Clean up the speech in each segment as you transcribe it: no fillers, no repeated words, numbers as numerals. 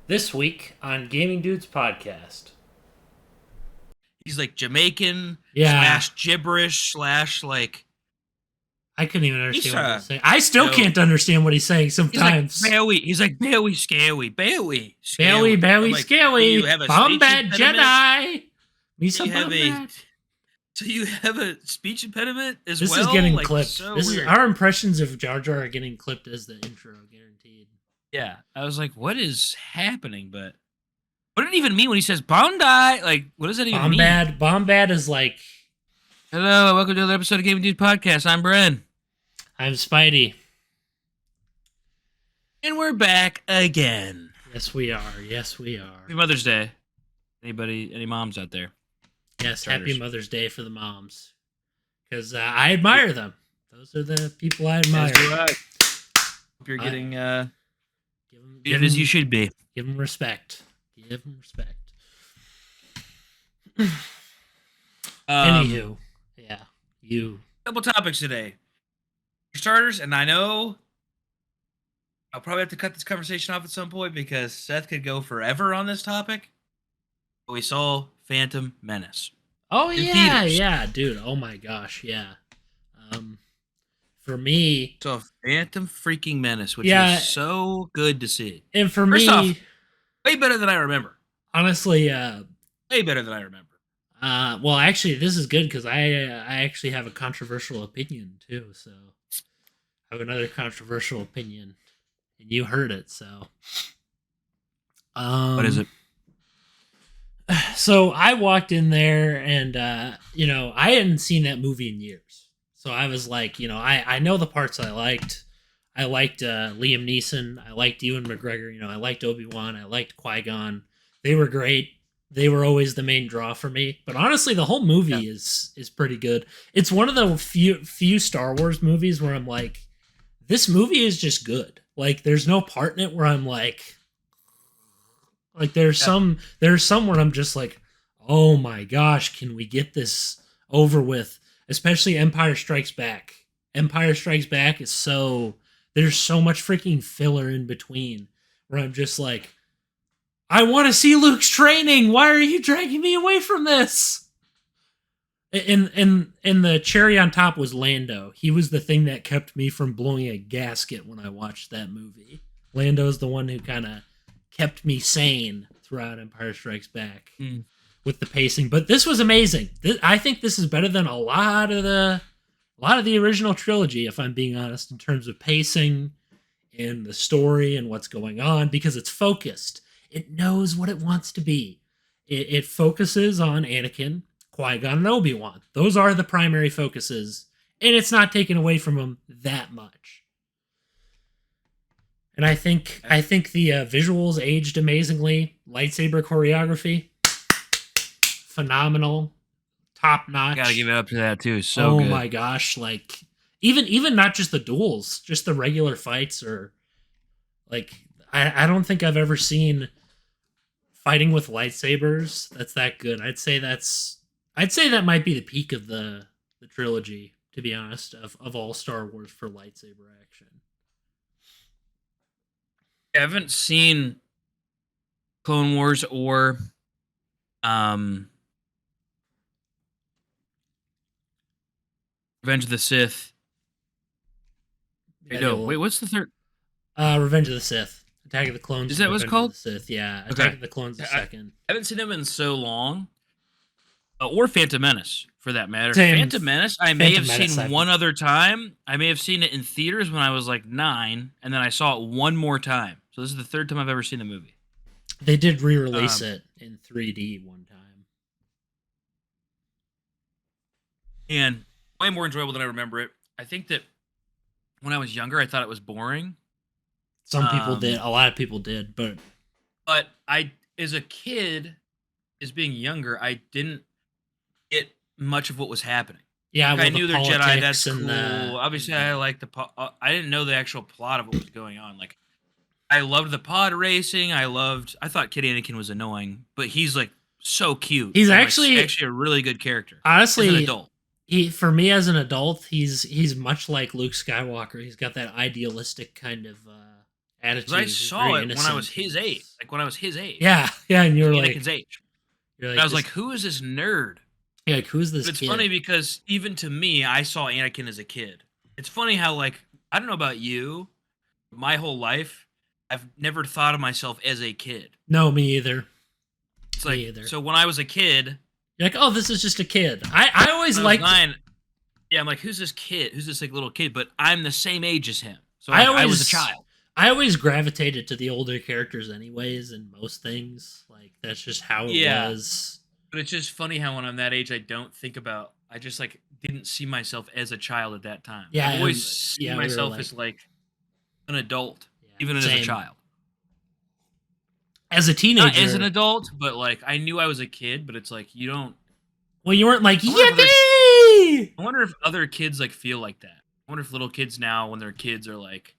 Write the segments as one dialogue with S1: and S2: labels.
S1: This week on Gaming Dudes Podcast.
S2: He's like Jamaican
S1: Yeah,
S2: slash gibberish slash like
S1: I couldn't even
S2: he's
S1: understand what he was saying. I still can't understand what he's saying
S2: he's like
S1: sometimes.
S2: Bowie. He's like Bowie, scary, Bowie,
S1: Bowie,
S2: scary. I'm
S1: Bowie,
S2: like, do you
S1: Scaly,
S2: have a speech
S1: Bombad
S2: impediment?
S1: Jedi. Me
S2: Do
S1: some
S2: you have a
S1: Bombad.
S2: do you have a speech impediment as
S1: This is
S2: well?
S1: getting
S2: Like
S1: clipped.
S2: so
S1: This is
S2: weird.
S1: our impressions of Jar Jar are getting clipped as the intro, guaranteed.
S2: Yeah, I was like, what is happening? But what did it even mean when he says Bondi? Like, what does that even mean?
S1: Bombad is like,
S2: Hello, welcome to another episode of Gaming Dude Podcast. I'm Bren.
S1: I'm Spidey.
S2: And we're back again.
S1: Yes, we are. Yes, we are.
S2: Happy Mother's Day. Any moms out there?
S1: Yes,
S2: Starters.
S1: happy Mother's Day for the moms. Because I admire them. Those are the people I admire.
S2: As do I. Hope you're getting
S1: Give
S2: as you should be.
S1: Give them respect. Give them respect. Anywho, yeah, you.
S2: Couple topics today. For starters, and I know I'll probably have to cut this conversation off at some point because Seth could go forever on this topic. But we saw Phantom Menace.
S1: Oh
S2: In
S1: yeah,
S2: theaters.
S1: yeah, dude. Oh my gosh, yeah. For me,
S2: So Phantom freaking Menace, which
S1: Yeah.
S2: was so good to see.
S1: and for
S2: First
S1: me,
S2: off, way better than I remember.
S1: honestly,
S2: Way better than I remember.
S1: well, actually, this is good because I actually have a controversial opinion too. So I have another controversial opinion, and you heard it. So,
S2: What is it?
S1: So I walked in there and I hadn't seen that movie in years. So I was like, I know the parts I liked. I liked Liam Neeson. I liked Ewan McGregor. I liked Obi-Wan. I liked Qui-Gon. They were great. They were always the main draw for me. But honestly, the whole movie is pretty good. It's one of the few Star Wars movies where I'm like, this movie is just good. Like there's no part in it where I'm like there's some where I'm just like, oh my gosh, can we get this over with? Especially Empire Strikes Back. Empire Strikes Back is there's so much freaking filler in between where I'm just like, I want to see Luke's training. Why are you dragging me away from this? And the cherry on top was Lando. He was the thing that kept me from blowing a gasket when I watched that movie. Lando's the one who kind of kept me sane throughout Empire Strikes Back with the pacing. But this was amazing. I think this is better than a lot of the original trilogy, if I'm being honest, in terms of pacing and the story and what's going on, because it's focused. It knows what it wants to be. It focuses on Anakin, Qui-Gon, and Obi-Wan. Those are the primary focuses, and it's not taken away from them that much. And I think the visuals aged amazingly. Lightsaber choreography, phenomenal, top notch.
S2: Gotta give it up to that too. So
S1: oh
S2: good.
S1: my gosh, like even not just the duels, just the regular fights are like I don't think I've ever seen fighting with lightsabers that's that good. I'd say that might be the peak of the trilogy, to be honest, of all Star Wars for lightsaber action.
S2: I haven't seen Clone Wars or Revenge of the Sith. Wait, what's the third?
S1: Revenge of the Sith. Attack of the Clones.
S2: Is that what it's
S1: Revenge
S2: called?
S1: of the Sith, yeah.
S2: Okay.
S1: Attack of the Clones the second.
S2: I haven't seen them in so long. Or Phantom Menace, for that matter.
S1: Same.
S2: Phantom Menace, I may have
S1: Menace,
S2: seen one other time. I may have seen it in theaters when I was like 9, and then I saw it one more time. So this is the third time I've ever seen the movie.
S1: They did re-release it in 3D one time.
S2: And way more enjoyable than I remember it. I think that when I was younger, I thought it was boring.
S1: Some people did. A lot of people did. But
S2: I, as a kid, as being younger, I didn't get much of what was happening.
S1: Yeah,
S2: I knew they're Jedi. That's cool.
S1: And
S2: Obviously, I like I didn't know the actual plot of what was going on. Like, I loved the pod racing. I thought Kid Anakin was annoying, but he's like so cute.
S1: He's
S2: and,
S1: actually
S2: a really good character.
S1: Honestly,
S2: as an adult.
S1: For me as an adult, he's much like Luke Skywalker. He's got that idealistic kind of
S2: Because I
S1: attitude. He's
S2: saw
S1: very
S2: it when I was
S1: innocent.
S2: his age. Like when I was his age.
S1: Yeah, yeah, and you're like,
S2: Anakin's age.
S1: you're
S2: And I
S1: like,
S2: was
S1: this,
S2: like, who is this nerd?
S1: yeah, like, who's this
S2: But it's
S1: kid?
S2: funny because even to me, I saw Anakin as a kid. It's funny how like I don't know about you, my whole life, I've never thought of myself as a kid.
S1: No, me either.
S2: It's
S1: Me
S2: like
S1: either.
S2: so when I was a kid,
S1: You're like, oh, this is just a kid. I always
S2: when I was
S1: liked.
S2: 9, yeah, I'm like, who's this kid? Who's this like little kid? But I'm the same age as him, so
S1: I
S2: like, I was a
S1: always
S2: child.
S1: I always gravitated to the older characters, anyways, in most things. Like that's just how it
S2: Yeah.
S1: was.
S2: But it's just funny how when I'm that age, I don't think about. I just like didn't see myself as a child at that time.
S1: Yeah,
S2: I've always
S1: yeah,
S2: seen
S1: we were
S2: myself
S1: like,
S2: as like an adult,
S1: yeah,
S2: even as a
S1: same.
S2: child.
S1: As a
S2: Not
S1: teenager,
S2: as an adult, but like I knew I was a kid. But it's like you don't.
S1: well, you weren't like
S2: I wonder if other-
S1: yippee.
S2: I wonder if other kids like feel like that. I wonder if little kids now, when they're kids, are like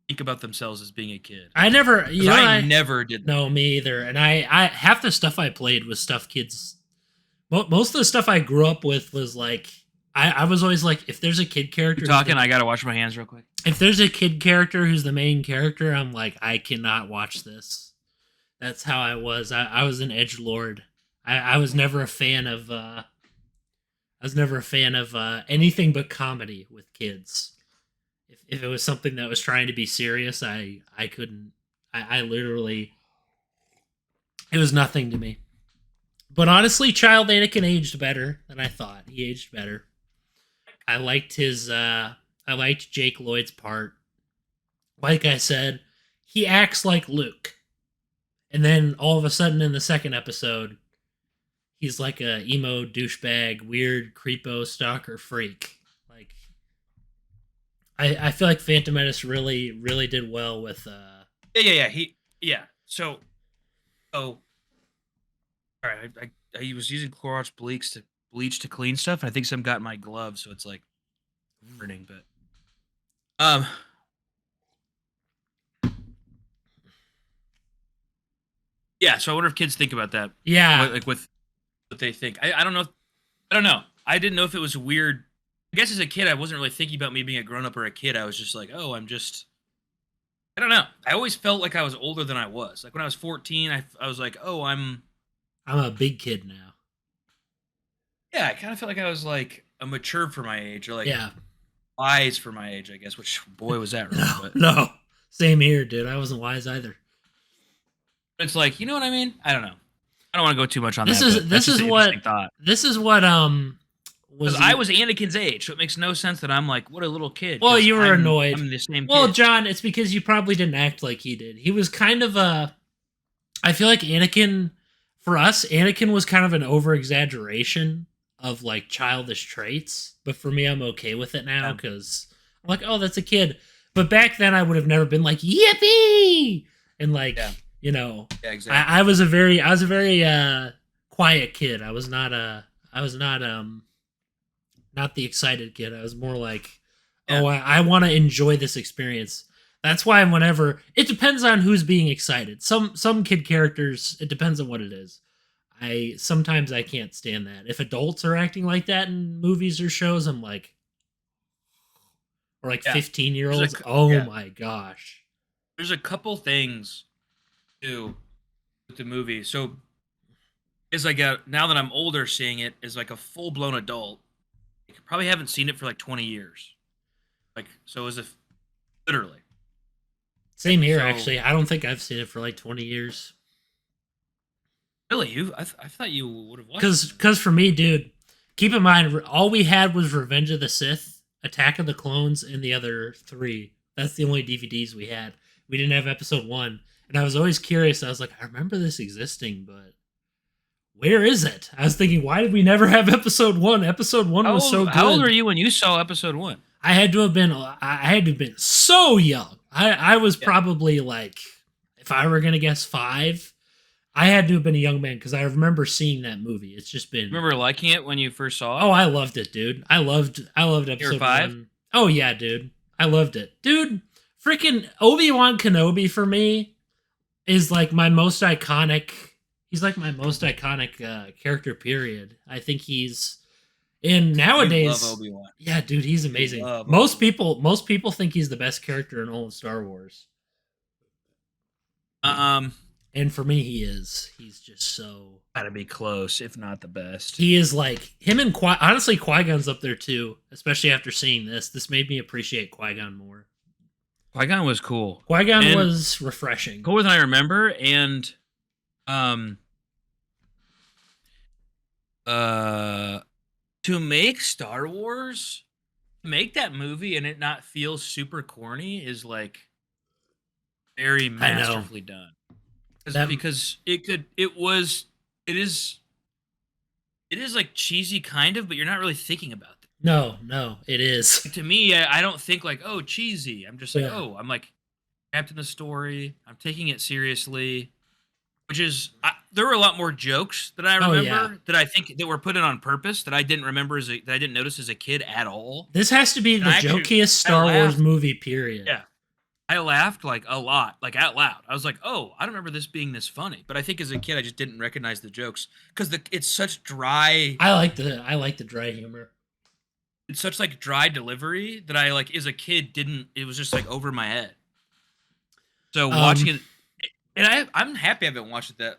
S2: think about themselves as being a kid.
S1: I never,
S2: 'Cause I never did that.
S1: No, me either. And I half the stuff I played was stuff kids. Most of the stuff I grew up with was like, I was always like, if there's a kid character,
S2: You're talking. I gotta wash my hands real quick.
S1: if there's a kid character who's the main character, I'm like, I cannot watch this. That's how I was. I was an edgelord. I was never a fan of. I was never a fan of anything but comedy with kids. If it was something that was trying to be serious, I couldn't. I literally. It was nothing to me. But honestly, Child Anakin aged better than I thought. He aged better. I liked his. I liked Jake Lloyd's part. Like I said, he acts like Luke, and then all of a sudden in the second episode, he's like a emo douchebag, weird creepo stalker freak. Like, I feel like Phantom Menace really did well with.
S2: Yeah. So, all right. I was using Clorox bleach to clean stuff. And I think some got in my gloves, so it's like burning. But yeah. So I wonder if kids think about that.
S1: Yeah,
S2: Like with what they think. I don't know. I don't know. I didn't know if it was weird. I guess as a kid, I wasn't really thinking about me being a grown up or a kid. I was just like, oh, I'm just. I don't know. I always felt like I was older than I was. Like when I was 14, I was like, oh, I'm
S1: a big kid now.
S2: Yeah, I kind of felt like I was like a mature for my age, or like
S1: Yeah.
S2: wise for my age, I guess. Which boy was that, really? But
S1: No. Same here, dude. I wasn't wise either.
S2: it's like, you know what I mean? I don't know. I don't want to go too much on
S1: This
S2: that.
S1: is
S2: but
S1: this
S2: that's just
S1: is
S2: an
S1: what
S2: interesting thought.
S1: this is what was
S2: Because I was Anakin's age, so it makes no sense that I'm like, what a little kid.
S1: Well,
S2: 'cause
S1: you were annoyed.
S2: I'm the same
S1: Well,
S2: kid.
S1: John, it's because you probably didn't act like he did. He was kind of a. I feel like Anakin, for us, Anakin was kind of an over exaggeration of like childish traits. But for me, I'm okay with it now
S2: Yeah.
S1: because I'm like, oh, that's a kid. But back then, I would have never been like yippee and like
S2: Yeah.
S1: you know.
S2: Yeah, exactly.
S1: I was a very quiet kid. I was not not the excited kid. I was more like,
S2: Yeah.
S1: oh, I want to enjoy this experience. That's why whenever it depends on who's being excited. Some kid characters, it depends on what it is. Sometimes I can't stand that. If adults are acting like that in movies or shows, I'm like, or like
S2: Yeah.
S1: 15-year-olds.
S2: There's
S1: Oh
S2: yeah.
S1: my gosh.
S2: There's a couple things too with the movie. So is like now that I'm older, seeing it as like a full blown adult. I probably haven't seen it for like 20 years. Like so, as if literally.
S1: Same here,
S2: So-
S1: actually. I don't think I've seen it for like 20 years.
S2: Really, I thought you would have watched it.
S1: Because for me, dude, keep in mind, all we had was Revenge of the Sith, Attack of the Clones, and the other three. That's the only DVDs we had. We didn't have episode 1. And I was always curious. I was like, I remember this existing, but where is it? I was thinking, why did we never have episode 1? Episode 1 was so good.
S2: How old were you when you saw episode 1?
S1: I had to have been so young. I was probably like, if I were going to guess 5, I had to have been a young man because I remember seeing that movie. It's just been.
S2: Remember liking it when you first saw it?
S1: Oh, I loved it, dude. I loved episode
S2: 5?
S1: 1. Oh yeah, dude. I loved it. Dude, freaking Obi-Wan Kenobi for me is like my most iconic. He's like my most iconic character, period. I think he's in nowadays.
S2: You love Obi-Wan.
S1: Yeah, dude, he's amazing.
S2: love
S1: Most people think he's the best character in all of Star Wars.
S2: Um,
S1: And for me, he is. He's just so.
S2: Gotta be close, if not the best.
S1: He is like him and honestly, Qui Gon's up there too. Especially after seeing this, this made me appreciate Qui Gon more.
S2: Qui-Gon was cool.
S1: Qui Gon
S2: And
S1: was refreshing.
S2: cooler than I remember, and um, to make Star Wars, make that movie and it not feel super corny is like very masterfully done. Because it is like cheesy kind of, but you're not really thinking about it.
S1: No, it is.
S2: To me, I don't think like, oh, cheesy. I'm just like,
S1: Yeah.
S2: oh, I'm like wrapped in the story. I'm taking it seriously, which is there were a lot more jokes that I remember that I think that were put in on purpose that I didn't remember that I didn't notice as a kid at all.
S1: This has to be the jokiest Star Wars movie, period.
S2: Yeah. I laughed like a lot, like out loud. I was like, "Oh, I don't remember this being this funny." But I think as a kid, I just didn't recognize the jokes because it's such dry.
S1: I like the dry humor.
S2: It's such like dry delivery that I like as a kid didn't. It was just like over my head. So watching it, and I'm happy I haven't watched it.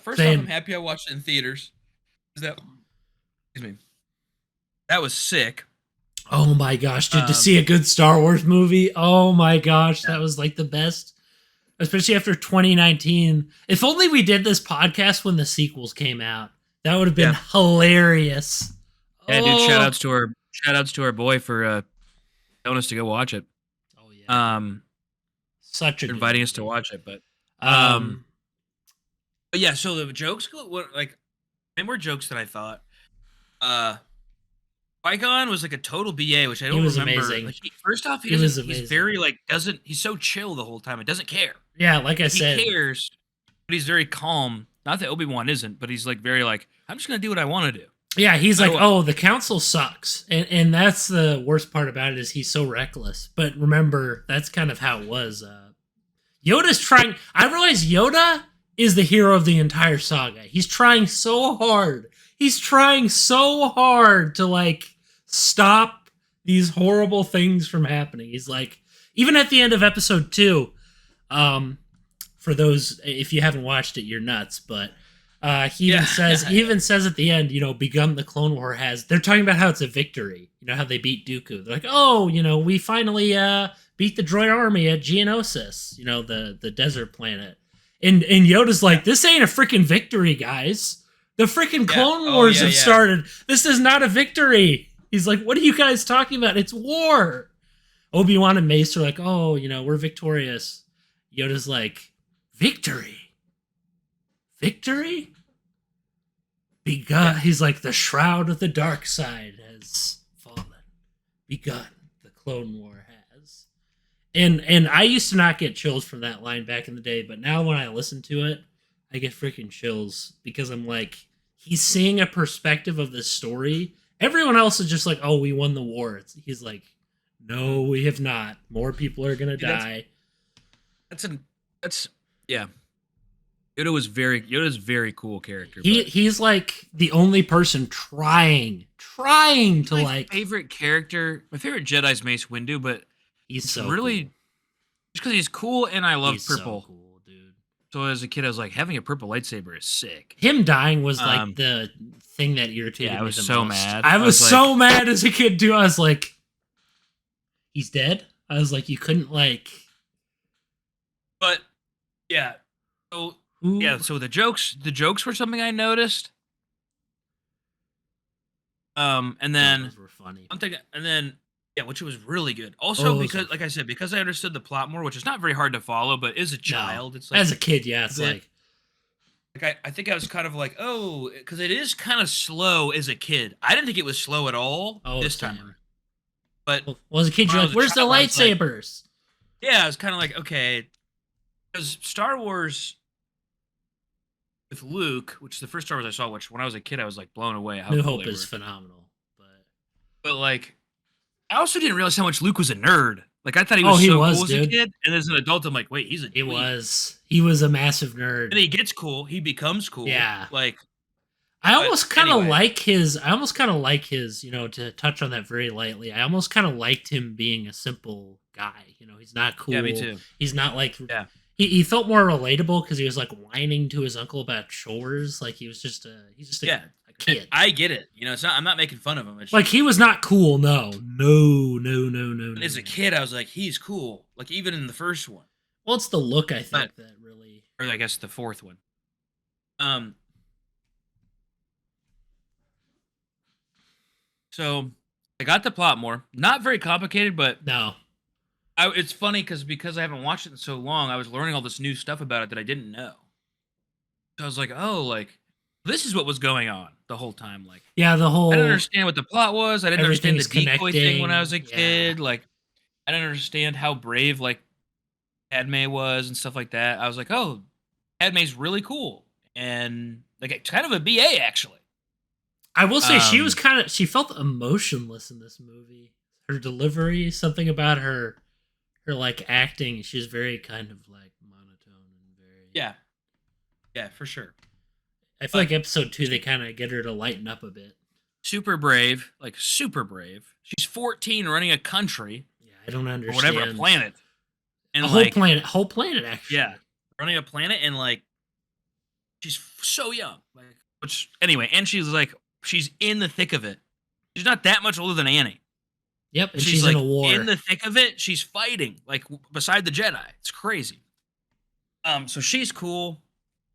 S2: First off, I'm happy I watched it in theaters. Excuse me. That was sick.
S1: Oh my gosh, dude, to see a good Star Wars movie, oh my gosh, that was like the best. Especially after 2019. If only we did this podcast when the sequels came out. That would have been hilarious.
S2: Yeah, dude, shout outs to our boy for telling us to go watch it.
S1: Oh yeah. Such a
S2: inviting us to watch it, but yeah, so the jokes were like they were jokes that I thought Qui-Gon was like a total BA, which I don't remember.
S1: Amazing.
S2: Like, first off, he's very like he's so chill the whole time. It doesn't care.
S1: Yeah, like I said,
S2: he cares, but he's very calm. Not that Obi-Wan isn't, but he's like very like I'm just gonna do what I want to do.
S1: Yeah, he's like, oh, the council sucks, and that's the worst part about it is he's so reckless. But remember, that's kind of how it was. Yoda's trying. I realize Yoda is the hero of the entire saga. He's trying so hard. He's trying so hard to like stop these horrible things from happening. He's like, even at the end of episode 2, for those if you haven't watched it, you're nuts. But he even says at the end, begun the Clone War has. They're talking about how it's a victory. You know how they beat Dooku. They're like, oh, we finally beat the droid army at Geonosis. The desert planet. And Yoda's like, this ain't a freaking victory, guys. The freaking Clone Wars have started. This is not a victory. He's like, what are you guys talking about? It's war. Obi-Wan and Mace are like, oh, we're victorious. Yoda's like, victory? Victory? Begun. Yeah. He's like, the shroud of the dark side has fallen. Begun. The Clone War has. And I used to not get chills from that line back in the day, but now when I listen to it, I get freaking chills because I'm like, he's seeing a perspective of this story. Everyone else is just like, oh, we won the war. He's like, no, we have not. More people are going to die.
S2: That's Yoda's very cool character.
S1: He's like the only person trying to like.
S2: My favorite Jedi's Mace Windu, but
S1: he's so
S2: really
S1: cool.
S2: Just because he's cool and I love purple.
S1: So cool, dude.
S2: So as a kid, I was like, having a purple lightsaber is sick.
S1: Him dying was like the thing that irritated me.
S2: I was so mad.
S1: I was so mad as a kid too. I was like, he's dead. I was like, you couldn't like.
S2: But yeah, so so the jokes were something I noticed. And then
S1: those were funny.
S2: Which was really good. Also because, like I said, because I understood the plot more, which is not very hard to follow, but as a child, it's like
S1: as a kid, it's like
S2: I think I was kind of like, oh, because it is kind of slow as a kid. I didn't think it was slow at all this time. But
S1: as a kid, you're like, where's the lightsabers?
S2: I was kind of like, okay, because Star Wars with Luke, which is the first Star Wars I saw, which when I was a kid I was like blown away.
S1: New Hope is phenomenal,
S2: but like. I also didn't realize how much Luke was a nerd. Like I thought he was cool as a kid, and as an adult, I'm like, wait, he's a. He was a massive nerd. And he gets cool. He becomes cool.
S1: Yeah.
S2: Like,
S1: I almost kind of like his. To touch on that very lightly, I almost kind of liked him being a simple guy. He's not cool.
S2: Yeah, me too.
S1: He's not like.
S2: Yeah.
S1: he felt more relatable because he was like whining to his uncle about chores. Like he's just
S2: Yeah,
S1: a kid.
S2: I get it. You know, it's not. I'm not making fun of him. It's
S1: Like
S2: just,
S1: he was not cool. No, no, no, no, no, no,
S2: as a
S1: no.
S2: kid, I was like, he's cool. Like even in the first one,
S1: Well, it's the look I
S2: but
S1: think that really.
S2: or I guess the fourth one. Um. So I got the plot more. Not very complicated, but
S1: No.
S2: it's funny because I haven't watched it in so long. I was learning all this new stuff about it that I didn't know. So I was like, oh, like this is what was going on the whole time. Like
S1: Yeah, the
S2: I didn't
S1: whole
S2: understand what the plot was. I didn't understand the
S1: everything's
S2: decoy thing when I was
S1: connecting.
S2: a
S1: Yeah.
S2: kid. Like I didn't understand how brave like Padme was and stuff like that. I was like, oh, Padme's really cool and like kind of a BA actually.
S1: I will say
S2: Um,
S1: she felt emotionless in this movie. Her delivery, something about her like acting, she's very kind of like monotone and very.
S2: yeah, yeah, for sure.
S1: I feel
S2: But
S1: like episode 2 they kind of get her to lighten up a bit.
S2: super brave, like super brave. She's 14 running a country
S1: Yeah, I don't
S2: or whatever, a
S1: understand.
S2: planet. And
S1: A
S2: like,
S1: whole planet actually.
S2: yeah, running a planet and like she's so young. Like which anyway, and she's like she's in the thick of it. She's not that much older than Annie.
S1: Yep, and
S2: She's
S1: she's in
S2: like
S1: a war.
S2: in the thick of it. She's fighting like beside the Jedi. It's crazy. So she's cool.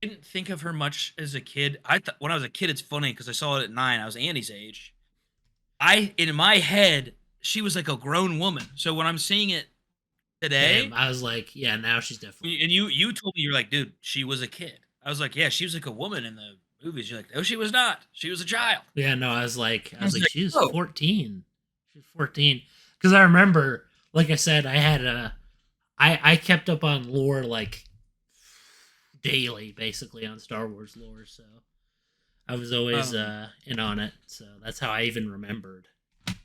S2: Didn't think of her much as a kid. I thought when I was a kid, it's funny because I saw it at 9. I was Annie's age. In my head, she was like a grown woman. So when I'm seeing it today,
S1: Damn, I was like, yeah, now she's definitely.
S2: and you told me you're like, dude, she was a kid. I was like, yeah, she was like a woman in the movies. You're like, no, she was not. She was a child.
S1: Yeah, no, I was like, she's
S2: oh,
S1: 14. She's 14 because I remember, like I said, I kept up on lore like daily, basically on Star Wars lore. So I was always in on it. So that's how I even remembered.
S2: And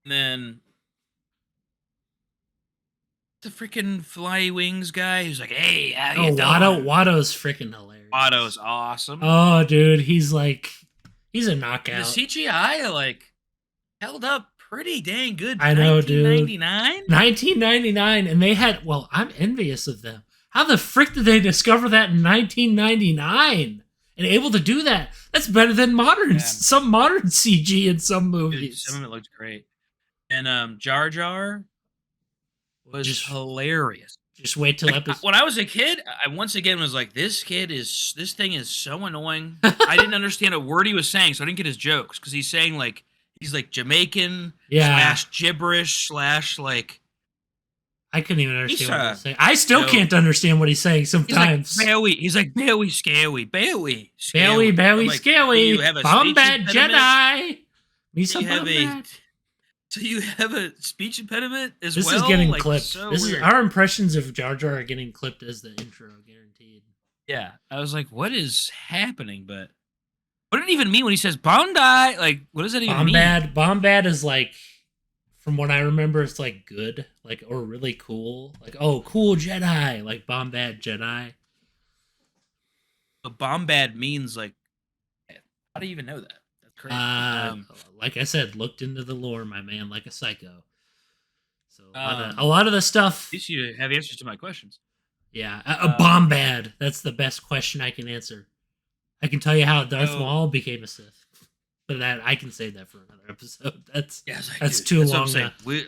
S2: then the freaking Fly Wings guy who's like, hey, how you doing?
S1: Watto's freaking hilarious.
S2: Watto's awesome.
S1: Oh, dude, he's a knockout.
S2: The CGI like held up pretty dang good.
S1: I know, dude.
S2: 1999?
S1: 1999, and they had. Well, I'm envious of them. How the frick did they discover that in 1999 and able to do that? That's better than some modern CG in some movies.
S2: Some of it looked great. And Jar Jar was hilarious.
S1: Just wait till
S2: when I was a kid, I once again was like, this thing is so annoying. I didn't understand a word he was saying, so I didn't get his jokes because he's saying like he's like Jamaican / gibberish / like.
S1: I couldn't even understand what he was saying. I still can't understand what he's saying sometimes.
S2: He's like Bowie, Scaly, Bowie,
S1: Scaly, Bombad Jedi.
S2: So you have a speech impediment as
S1: this
S2: well?
S1: This is getting clipped.
S2: So
S1: this
S2: weird.
S1: is our impressions of Jar Jar are getting clipped as the intro, guaranteed.
S2: Yeah, I was like, what is happening? But what did it even mean when he says Bondi? Like, what does that even mean?
S1: Bombad is like, from what I remember, it's like good, like, or really cool. Like, oh, cool Jedi, like Bombad Jedi.
S2: But Bombad means like, how do you even know that? That's crazy.
S1: Like I said, looked into the lore, my man, like a psycho. So a lot of the stuff.
S2: At least you have answers to my questions.
S1: Yeah, Bombad. That's the best question I can answer. I can tell you how Darth Maul became a Sith, but that I can save that for another episode. That's too long.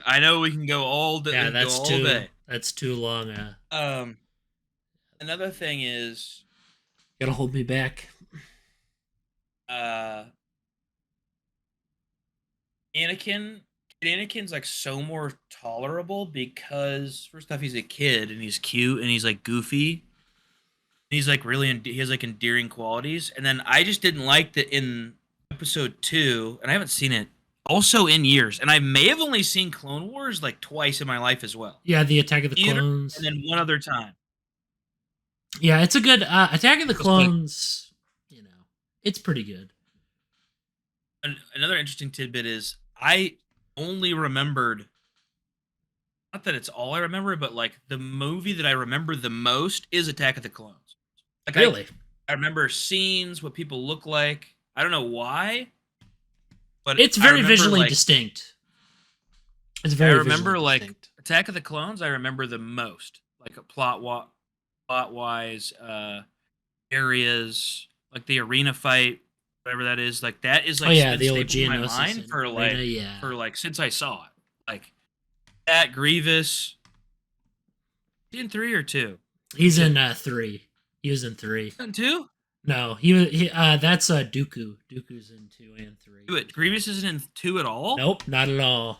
S2: I know we can go all day.
S1: Yeah, that's too long.
S2: Another thing is,
S1: gotta hold me back.
S2: Anakin's like so more tolerable because first off he's a kid and he's cute and he's like goofy. He's like he has like endearing qualities. And then I just didn't like that in episode 2, and I haven't seen it also in years. And I may have only seen Clone Wars like twice in my life as well.
S1: Yeah, the Attack of the Clones.
S2: And then one other time.
S1: Yeah, it's a good Attack of the Clones. You know, it's pretty good.
S2: Another interesting tidbit is I only remembered, not that it's all I remember, but like the movie that I remember the most is Attack of the Clones. Like
S1: really?
S2: I remember scenes, what people look like. I don't know why, but
S1: it's very visually distinct. It's very.
S2: I remember like Attack of the Clones. I remember the most. like a plot wise, areas like the arena fight, whatever that is. Like that is
S1: Oh
S2: like
S1: yeah,
S2: been
S1: the old
S2: stapled in my
S1: Geonosis
S2: mind
S1: in Arena. Yeah,
S2: for like since I saw it. Like that Grievous. In three or two?
S1: he's
S2: Two.
S1: in 3. He was in 3.
S2: In two?
S1: No, he was. That's Dooku. Dooku's in 2 and 3.
S2: Do it. Grievous isn't in two at all?
S1: Nope, not at all.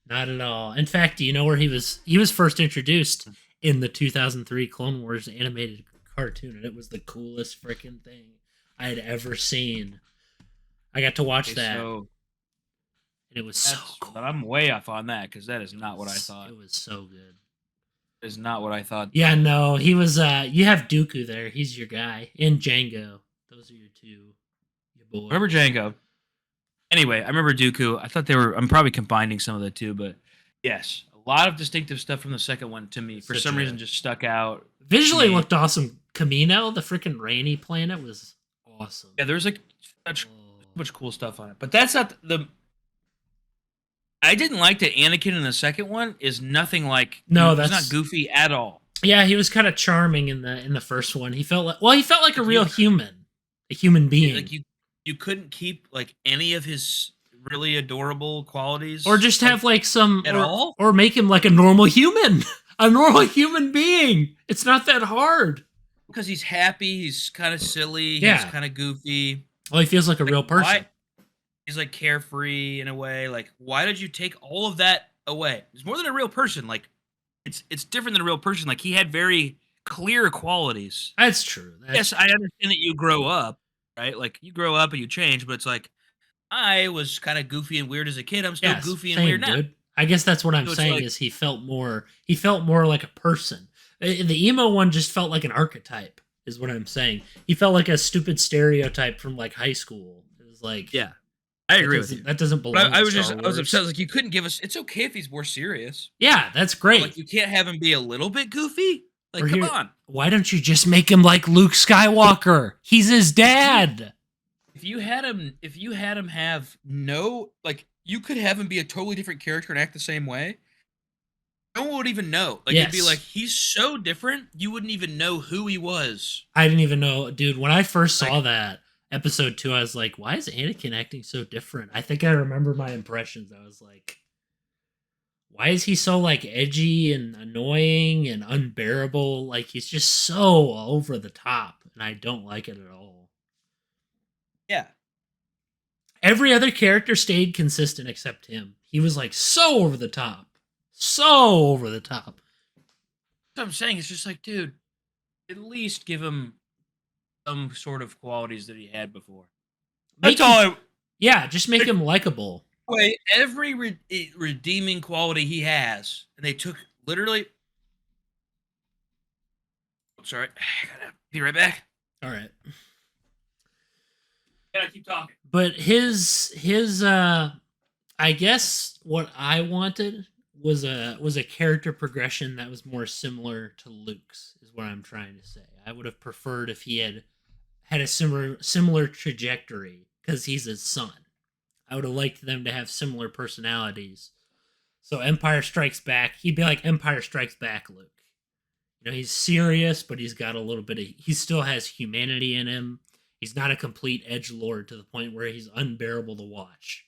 S1: Not at all. In fact, do you know where he was? He was first introduced in the 2003 Clone Wars animated cartoon, and it was the coolest freaking thing I had ever seen. I got to watch
S2: Okay,
S1: that,
S2: so
S1: and it was so
S2: that's
S1: cool.
S2: but I'm way off on that because that is not what I thought.
S1: It was so good.
S2: It is not what I thought.
S1: Yeah, no, he was. You have Dooku there. He's your guy. And Django. Those are your two. Your boy.
S2: Remember Django. Anyway, I remember Dooku. I thought they were. I'm probably combining some of the two, but yes, a lot of distinctive stuff from the second one to me for
S1: Such
S2: some
S1: a-
S2: reason just stuck out.
S1: Visually
S2: Me.
S1: looked awesome. Camino, the freaking rainy planet, was awesome.
S2: Yeah, there's like such
S1: Oh.
S2: much cool stuff on it, but that's not the. I didn't like that Anakin in the second one is nothing like.
S1: No,
S2: he's
S1: that's
S2: not goofy at all.
S1: Yeah, he was kind of charming in the first one. He felt like a real human, a human being,
S2: Like you couldn't keep like any of his really adorable qualities,
S1: or just have like some
S2: at all,
S1: or make him like a normal human, a normal human being. It's not that hard
S2: because he's happy. He's kind of silly.
S1: Yeah.
S2: He's kind of goofy.
S1: Well, he feels like a real person.
S2: Why, he's like carefree in a way. Like, why did you take all of that away? He's more than a real person. Like, it's different than a real person. Like, he had very clear qualities.
S1: That's true.
S2: Yes, I understand that you grow up, right? Like, you grow up and you change, but it's like, I was kind of goofy and weird as a kid. I'm still goofy and weird now.
S1: Dude. I guess that's what I'm
S2: So it's
S1: saying
S2: like-
S1: is he felt more like a person. The emo one just felt like an archetype, is what I'm saying. He felt like a stupid stereotype from like high school. It was like,
S2: Yeah, I agree with you.
S1: That doesn't belong.
S2: But I was
S1: in Star
S2: I was
S1: Wars.
S2: upset. Like, you couldn't give us. It's okay if he's more serious.
S1: Yeah, that's great.
S2: Like, you can't have him be a little bit goofy. Like,
S1: Or
S2: come
S1: here-
S2: on.
S1: Why don't you just make him like Luke Skywalker? He's his dad.
S2: If you had him have no, like, you could have him be a totally different character and act the same way. No one would even know. Like, it'd be
S1: Yes.
S2: like, he's so different, you wouldn't even know who he was.
S1: I didn't even know, dude. When I first saw that episode 2, I was like, "Why is Anakin acting so different?" I think I remember my impressions. I was like, "Why is he so like edgy and annoying and unbearable? Like he's just so over the top, and I don't like it at all."
S2: Yeah.
S1: Every other character stayed consistent except him. He was like so over the top. So over the top.
S2: That's what I'm saying. It's just like, dude, at least give him some sort of qualities that he had before.
S1: Make
S2: That's all.
S1: Yeah, just make him likable.
S2: Wait, every redeeming quality he has, and they took literally. Sorry, I gotta be right back.
S1: All right.
S2: Gotta keep talking.
S1: But his I guess what I wanted was a character progression that was more similar to Luke's, is what I'm trying to say. I would have preferred if he had a similar trajectory because he's his son. I would have liked them to have similar personalities. So Empire Strikes Back, he'd be like Empire Strikes Back Luke. You know, he's serious, but he's got a little bit of, he still has humanity in him. He's not a complete edgelord to the point where he's unbearable to watch.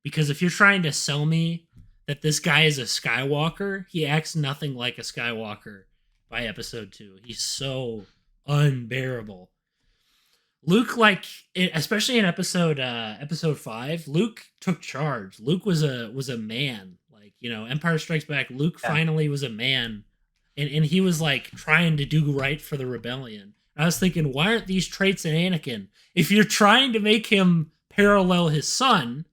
S1: Because if you're trying to sell me that this guy is a Skywalker, he acts nothing like a Skywalker by episode 2. He's so unbearable. Luke, like, especially in episode 5, Luke took charge. Luke was a man. Like, you know, Empire Strikes Back, Luke finally was a man. And he was like trying to do right for the rebellion. I was thinking, why aren't these traits in Anakin? If you're trying to make him parallel his son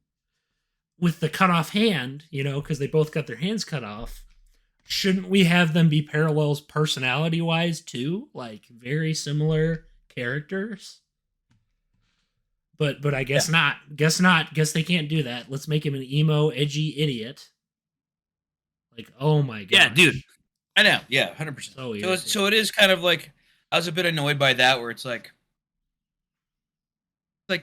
S1: with the cut off hand, you know, because they both got their hands cut off, shouldn't we have them be parallels personality wise too? Like very similar characters? But I guess not. Guess not. Guess they can't do that. Let's make him an emo, edgy idiot. Like, oh my god.
S2: Yeah, dude. I know. Yeah, 100%. So it is kind of like, I was a bit annoyed by that, where it's like,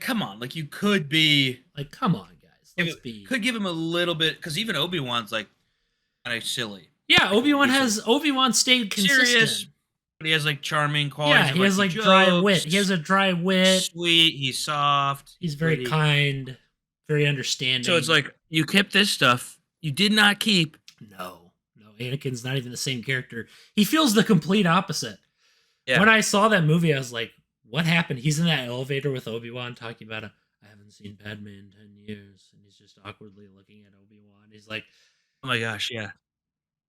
S2: come on, like, you could be,
S1: like, come on, guys, could
S2: give him a little bit, because even Obi-Wan's like kind of silly.
S1: Yeah,
S2: He's
S1: Obi-Wan stayed
S2: serious,
S1: consistent.
S2: but he has like charming qualities
S1: Yeah,
S2: of
S1: he
S2: like
S1: has
S2: he
S1: like dry
S2: jokes,
S1: wit. He has a dry wit.
S2: sweet, he's soft,
S1: He's very
S2: witty.
S1: kind, very
S2: So it's
S1: understanding.
S2: like you kept this stuff. You did not keep.
S1: No, Anakin's not even the same character. He feels the complete opposite.
S2: Yeah.
S1: When I saw that movie, I was like, what happened? He's in that elevator with Obi-Wan talking about, I haven't seen Padme in 10 years. And he's just awkwardly looking at Obi-Wan. He's like,
S2: Oh my gosh. Yeah.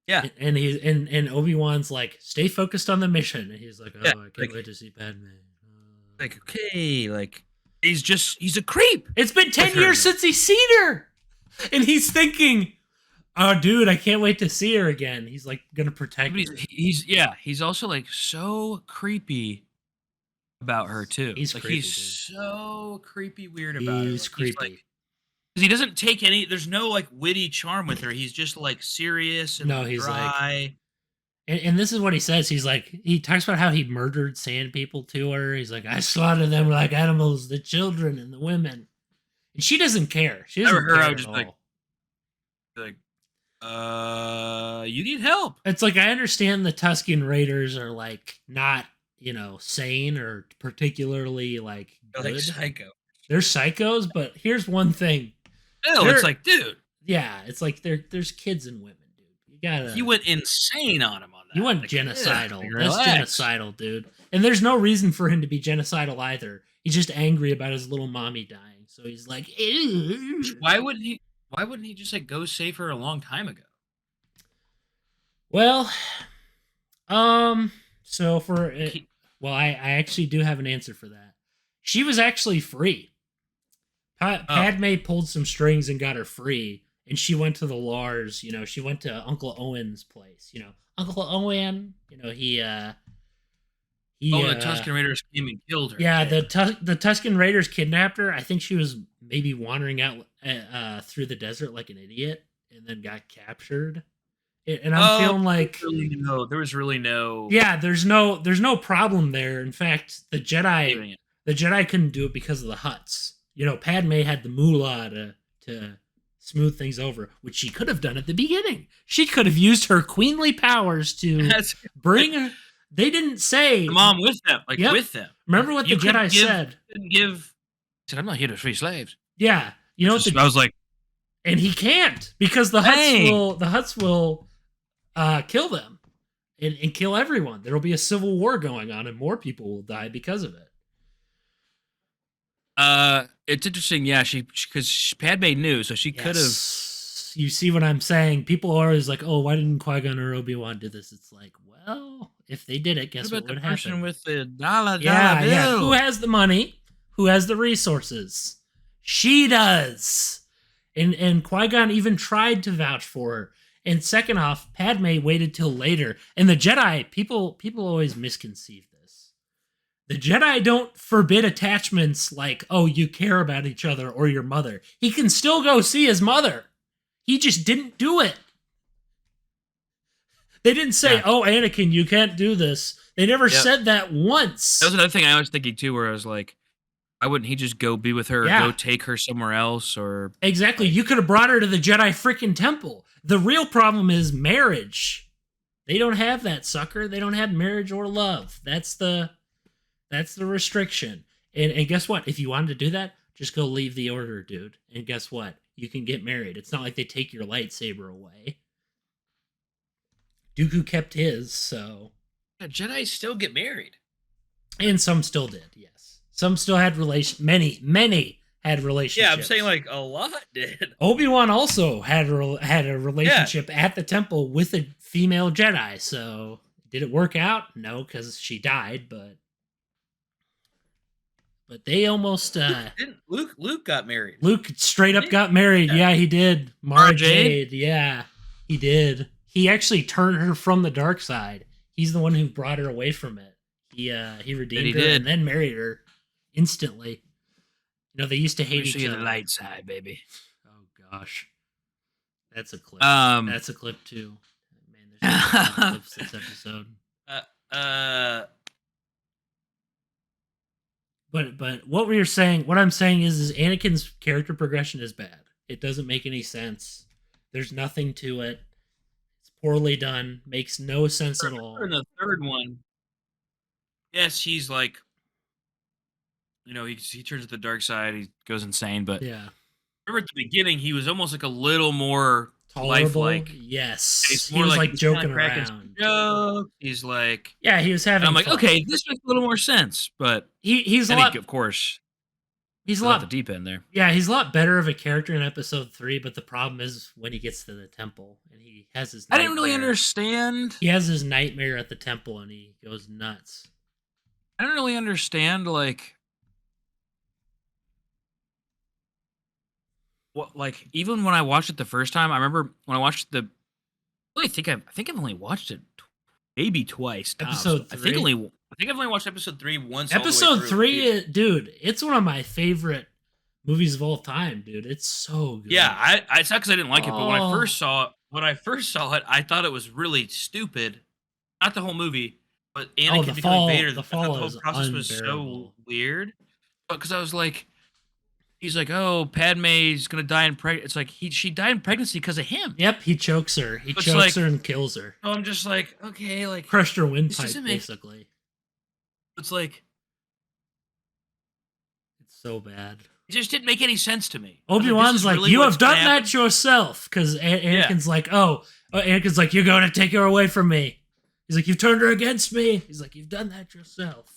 S2: Yeah.
S1: and Obi-Wan's like, stay focused on the mission. And he's like, oh,
S2: Yeah.
S1: I can't wait to see Padme.
S2: Like, okay, like he's a creep.
S1: It's been 10 years since he's seen her. And he's thinking, oh, dude, I can't wait to see her again. He's like gonna protect her.
S2: He's also like so creepy about her too.
S1: He's
S2: like
S1: creepy,
S2: he's
S1: dude.
S2: so creepy weird about her.
S1: He's
S2: Like,
S1: creepy.
S2: because he doesn't take any. There's no like witty charm with her. He's just like serious and
S1: He's
S2: dry.
S1: and this is what he says. He's like, he talks about how he murdered sand people to her. He's like, I slaughtered them like animals, the children and the women. And she doesn't care. She doesn't care
S2: I would just
S1: at all.
S2: You need help.
S1: It's like, I understand the Tusken Raiders are like not, sane or particularly like good.
S2: They're like psycho.
S1: They're psychos, but here's one thing.
S2: No, it's like, dude.
S1: Yeah, it's like there's kids and women, dude. You gotta.
S2: He went insane on him on that.
S1: You went
S2: like,
S1: genocidal.
S2: Yeah,
S1: That's genocidal, dude. And there's no reason for him to be genocidal either. He's just angry about his little mommy dying. So he's like, ew.
S2: Why wouldn't he just like go save her a long time ago?
S1: Well, so I actually do have an answer for that. She was actually free. Padme pulled some strings and got her free, and she went to the Lars. She went to Uncle Owen's place. Uncle Owen. The
S2: Tusken Raiders came and killed her.
S1: Yeah, the Tusken Raiders kidnapped her. I think she was maybe wandering out through the desert like an idiot, and then got captured. And I'm feeling like
S2: there was really no.
S1: Yeah, there's no problem there. In fact, the Jedi couldn't do it because of the Hutts. Padme had the moolah to smooth things over, which she could have done at the beginning. She could have used her queenly powers to bring her. They didn't say
S2: the mom with them, with them.
S1: Remember what the Jedi said?
S2: He said, "I'm not here to free slaves."
S1: Yeah, I was like, and he can't because the Hutts will kill them and kill everyone. There will be a civil war going on, and more people will die because of it.
S2: It's interesting. Yeah, because Padme knew, so she could have.
S1: You see what I'm saying? People are always like, "Oh, why didn't Qui-Gon or Obi-Wan do this?" It's like, well, if they did it, guess what would happen?
S2: Person with the dollar bill.
S1: Yeah. Who has the money? Who has the resources? She does. And Qui-Gon even tried to vouch for her. And second off, Padme waited till later. And the Jedi, people always misconceive this. The Jedi don't forbid attachments like, oh, you care about each other or your mother. He can still go see his mother. He just didn't do it. They didn't say, oh, Anakin, you can't do this. They never said that once.
S2: That was another thing I was thinking too, where I was like, why wouldn't he just go be with her or go take her somewhere else? Or
S1: exactly. You could have brought her to the Jedi freaking temple. The real problem is marriage. They don't have that, sucker. They don't have marriage or love. That's the restriction. And guess what? If you wanted to do that, just go leave the order, dude. And guess what? You can get married. It's not like they take your lightsaber away. Dooku kept his, so...
S2: Yeah, Jedi still get married.
S1: And some still did, yes. Some still had many had relationships.
S2: Yeah, I'm saying like a lot did.
S1: Obi-Wan also had a relationship at the temple with a female Jedi, so did it work out? No, because she died, but they almost
S2: Luke got married.
S1: Luke straight up got married. Yeah, he did. Mara Jade. Yeah, he did. He actually turned her from the dark side. He's the one who brought her away from it. He redeemed her and then married her instantly. They used to hate each other.
S2: The light side, baby.
S1: Oh gosh, that's a clip. That's a clip too. Man, there's so many clips this episode. But what we were saying, what I'm saying is Anakin's character progression is bad. It doesn't make any sense. There's nothing to it. It's poorly done, makes no sense at
S2: In
S1: all.
S2: the third one, yes, he's like, he turns to the dark side, he goes insane. But
S1: Yeah.
S2: remember at the beginning, he was almost like a little more
S1: Tolerable.
S2: lifelike. And he's
S1: Yes. He
S2: more
S1: was
S2: like
S1: like
S2: he's kind of
S1: joking
S2: cracking some
S1: around.
S2: jokes. He's like,
S1: Yeah, he was
S2: and I'm
S1: having
S2: like,
S1: fun.
S2: okay, this makes a little more sense. But
S1: He's a
S2: then he,
S1: lot
S2: of course,
S1: he's a
S2: goes off the
S1: lot
S2: deep end there.
S1: yeah, he's a lot better of a character in episode 3, but the problem is when he gets to the temple and he has his
S2: I didn't really
S1: nightmare.
S2: understand.
S1: He has his nightmare at the temple and he goes nuts.
S2: I don't really understand, like, what, like, even when I watched it the first time, I remember when I watched the. I think I've only watched it maybe twice tops.
S1: Episode 3.
S2: I think I've only watched episode 3 once all the way
S1: Episode
S2: through.
S1: 3, dude, it's one of my favorite movies of all time, dude. It's so good.
S2: Yeah, it's not because I didn't like it, but when I
S1: Oh.
S2: first saw it, I thought it was really stupid. Not the whole movie, but
S1: Oh,
S2: Anakin
S1: the
S2: becoming
S1: fall.
S2: Vader.
S1: The
S2: I thought
S1: fall
S2: the whole
S1: is
S2: process was so
S1: unbearable.
S2: weird. Because I was like, he's like, oh, Padme's gonna die in pregnancy. It's like she died in pregnancy because of him.
S1: Yep, he chokes her. He
S2: It's
S1: chokes
S2: like-
S1: her and kills her.
S2: So I'm just like, okay, like
S1: Crushed her windpipe,
S2: doesn't make-
S1: basically.
S2: it's like
S1: It's so bad.
S2: it just didn't make any sense to me. I was
S1: Obi-Wan's
S2: this is
S1: like,
S2: really
S1: you
S2: what's
S1: have done
S2: gonna happen?"
S1: that yourself. Because Anakin's like, Anakin's like, you're going to take her away from me. He's like, you've turned her against me. He's like, you've done that yourself.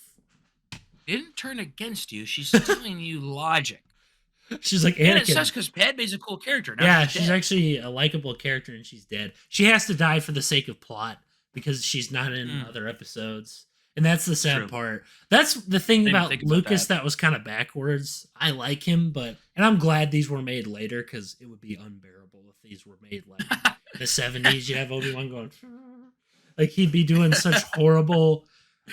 S2: Didn't turn against you. She's telling you logic.
S1: She's like,
S2: And it
S1: Anakin.
S2: sucks because Padme's a cool character. Now
S1: Yeah,
S2: she's
S1: she's
S2: dead.
S1: actually a likable character and she's dead. She has to die for the sake of plot because she's not in other episodes. And that's the sad
S2: True.
S1: part. That's the thing
S2: Didn't
S1: about
S2: think about
S1: Lucas
S2: that.
S1: that was kind of backwards. I like him, and I'm glad these were made later because it would be unbearable if these were made like in the 70s. You have Obi-Wan going, like he'd be doing such horrible.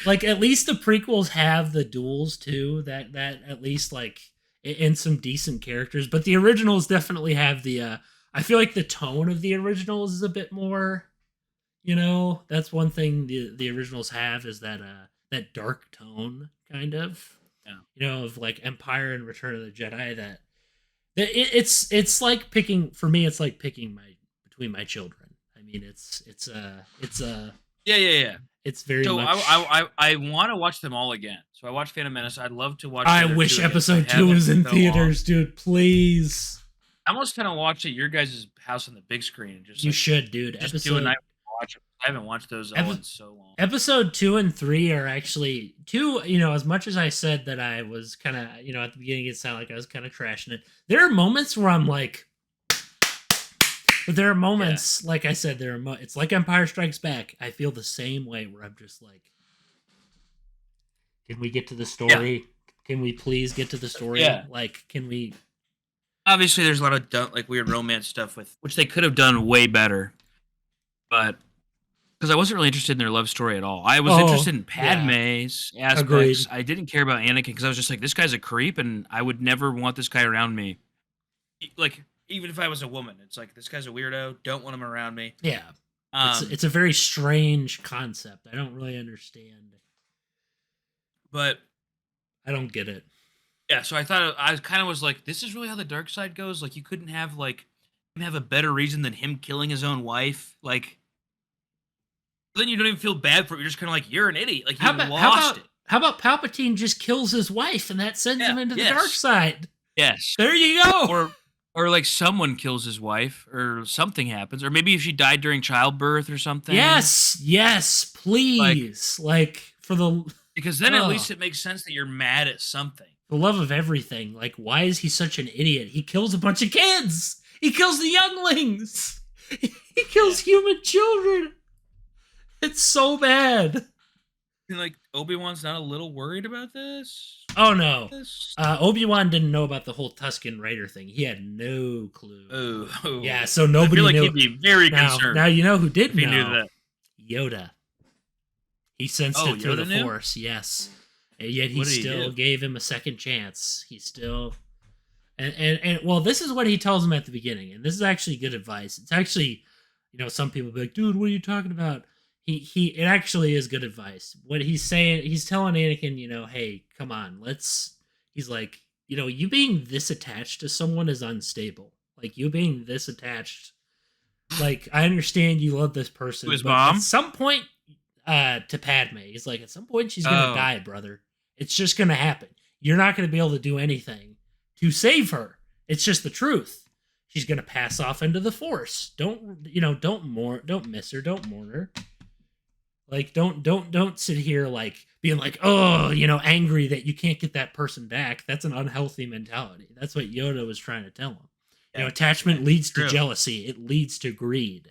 S1: Like at least the prequels have the duels too. That at least like in some decent characters, but the originals definitely have the. I feel like the tone of the originals is a bit more. That's one thing the originals have is that dark tone kind of.
S2: Yeah.
S1: Of like Empire and Return of the Jedi. That it's like picking for me. It's like picking between my children. I mean, it's
S2: Yeah.
S1: It's very
S2: So
S1: much.
S2: I want to watch them all again. So I watched Phantom Menace. I'd love to watch.
S1: I
S2: the other
S1: wish
S2: two again.
S1: episode
S2: I
S1: 2
S2: haven't
S1: was in
S2: so long.
S1: theaters, dude. Please.
S2: I almost kind of watch at your guys' house on the big screen. And just
S1: You
S2: like,
S1: should, dude.
S2: just do a night watch. I haven't watched those all in so long.
S1: Episode 2 and 3 are actually two. As much as I said that I was kind of, at the beginning, it sounded like I was kind of trashing it. There are moments where I'm like, but there are moments, like I said, it's like Empire Strikes Back. I feel the same way where I'm just like, can we get to the story? Yeah. Can we please get to the story?
S2: Yeah.
S1: Like, can we?
S2: Obviously, there's a lot of weird romance stuff which they could have done way better, but because I wasn't really interested in their love story at all. I was interested in Padme's aspects.
S1: Agreed.
S2: I didn't care about Anakin because I was just like, this guy's a creep, and I would never want this guy around me. Like, even if I was a woman, it's like, this guy's a weirdo. Don't want him around me.
S1: Yeah. It's a very strange concept. I don't really understand.
S2: But
S1: I don't get it.
S2: Yeah, so I thought I kind of was like, this is really how the dark side goes. Like, you couldn't have him have a better reason than him killing his own wife. Like, then you don't even feel bad for it. You're just kind of like, you're an idiot. Like, you lost it.
S1: How about Palpatine just kills his wife and that sends him into the dark side?
S2: Yes.
S1: There you go.
S2: Or like someone kills his wife, or something happens, or maybe if she died during childbirth or something.
S1: Yes, please. Like for the
S2: because then at least it makes sense that you're mad at something.
S1: The love of everything. Like, why is he such an idiot? He kills a bunch of kids. He kills the younglings. He kills human children. It's so bad.
S2: And like Obi-Wan's not a little worried about this?
S1: Oh no. Obi-Wan didn't know about the whole Tusken Raider thing. He had no clue.
S2: Oh.
S1: Yeah, so nobody
S2: I feel
S1: knew.
S2: like he'd be very concerned.
S1: Now you know who did
S2: if he
S1: know.
S2: knew that.
S1: Yoda. He sensed it through the Force, yes. And yet he still gave him a second chance. He still and well, this is what he tells him at the beginning, and this is actually good advice. It's actually, some people be like, dude, what are you talking about? It actually is good advice. What he's saying, he's telling Anakin, hey, come on, he's like, you being this attached to someone is unstable. Like, you being this attached, Like, I understand you love this person,
S2: To his
S1: but at
S2: mom?
S1: some point, to Padme, he's like, at some point she's gonna
S2: Oh,
S1: die, brother. It's just gonna happen. You're not gonna be able to do anything to save her. It's just the truth. She's gonna pass off into the Force. Don't miss her. Don't mourn her. Like, don't sit here like being like, oh, angry that you can't get that person back. That's an unhealthy mentality. That's what Yoda was trying to tell him.
S2: yeah,
S1: Attachment leads to
S2: true.
S1: jealousy. It leads to greed.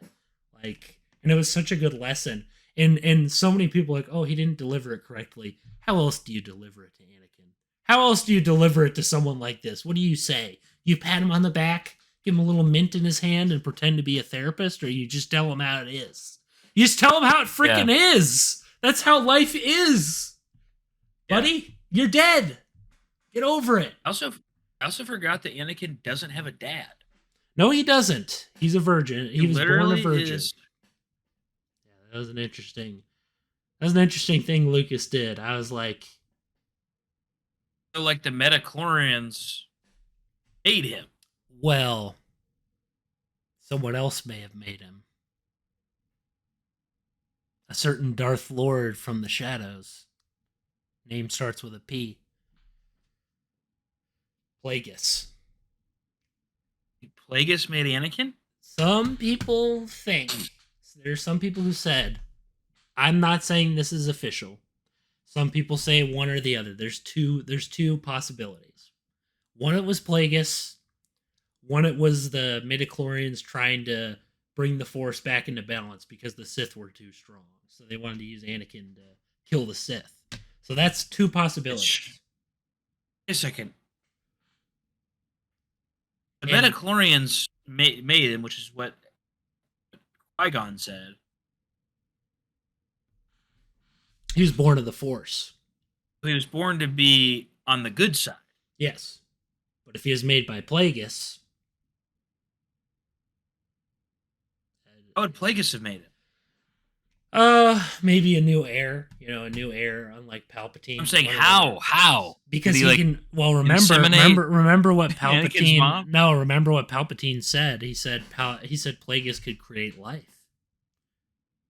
S1: Like, and it was such a good lesson. And so many people are like, oh, he didn't deliver it correctly. How else do you deliver it to Anakin? How else do you deliver it to someone like this? What do you say? You pat him on the back, give him a little mint in his hand, and pretend to be a therapist, or you just tell him how it is? You just tell him how it freaking is. That's how life is,
S2: Yeah.
S1: buddy. You're dead. Get over it.
S2: I also forgot that Anakin doesn't have a dad.
S1: No, he doesn't. He's a virgin. He was born a
S2: literally
S1: virgin.
S2: is.
S1: Yeah, that was an interesting thing Lucas did. I was like,
S2: So, like, the Metachlorians made him.
S1: well, someone else may have made him. A certain Darth Lord from the shadows. Name starts with a P. Plagueis.
S2: Plagueis made Anakin?
S1: Some people think, there's some people who said, I'm not saying this is official. Some people say one or the other. There's two possibilities. One, it was Plagueis. One, it was the midichlorians trying to bring the Force back into balance because the Sith were too strong. So they wanted to use Anakin to kill the Sith. So that's two possibilities.
S2: Wait a second. The
S1: And
S2: Metachlorians made him, which is what Qui-Gon said.
S1: he was born of the Force.
S2: He was born to be on the good side.
S1: Yes. But if he was made by Plagueis,
S2: How would Plagueis have made it?
S1: maybe a new heir. A new heir, unlike Palpatine.
S2: I'm saying how? How?
S1: Because
S2: Did
S1: he
S2: like,
S1: can. Well,
S2: inseminate
S1: remember what
S2: Anakin's
S1: Palpatine.
S2: mom?
S1: No, remember what Palpatine said. He said Plagueis could create life.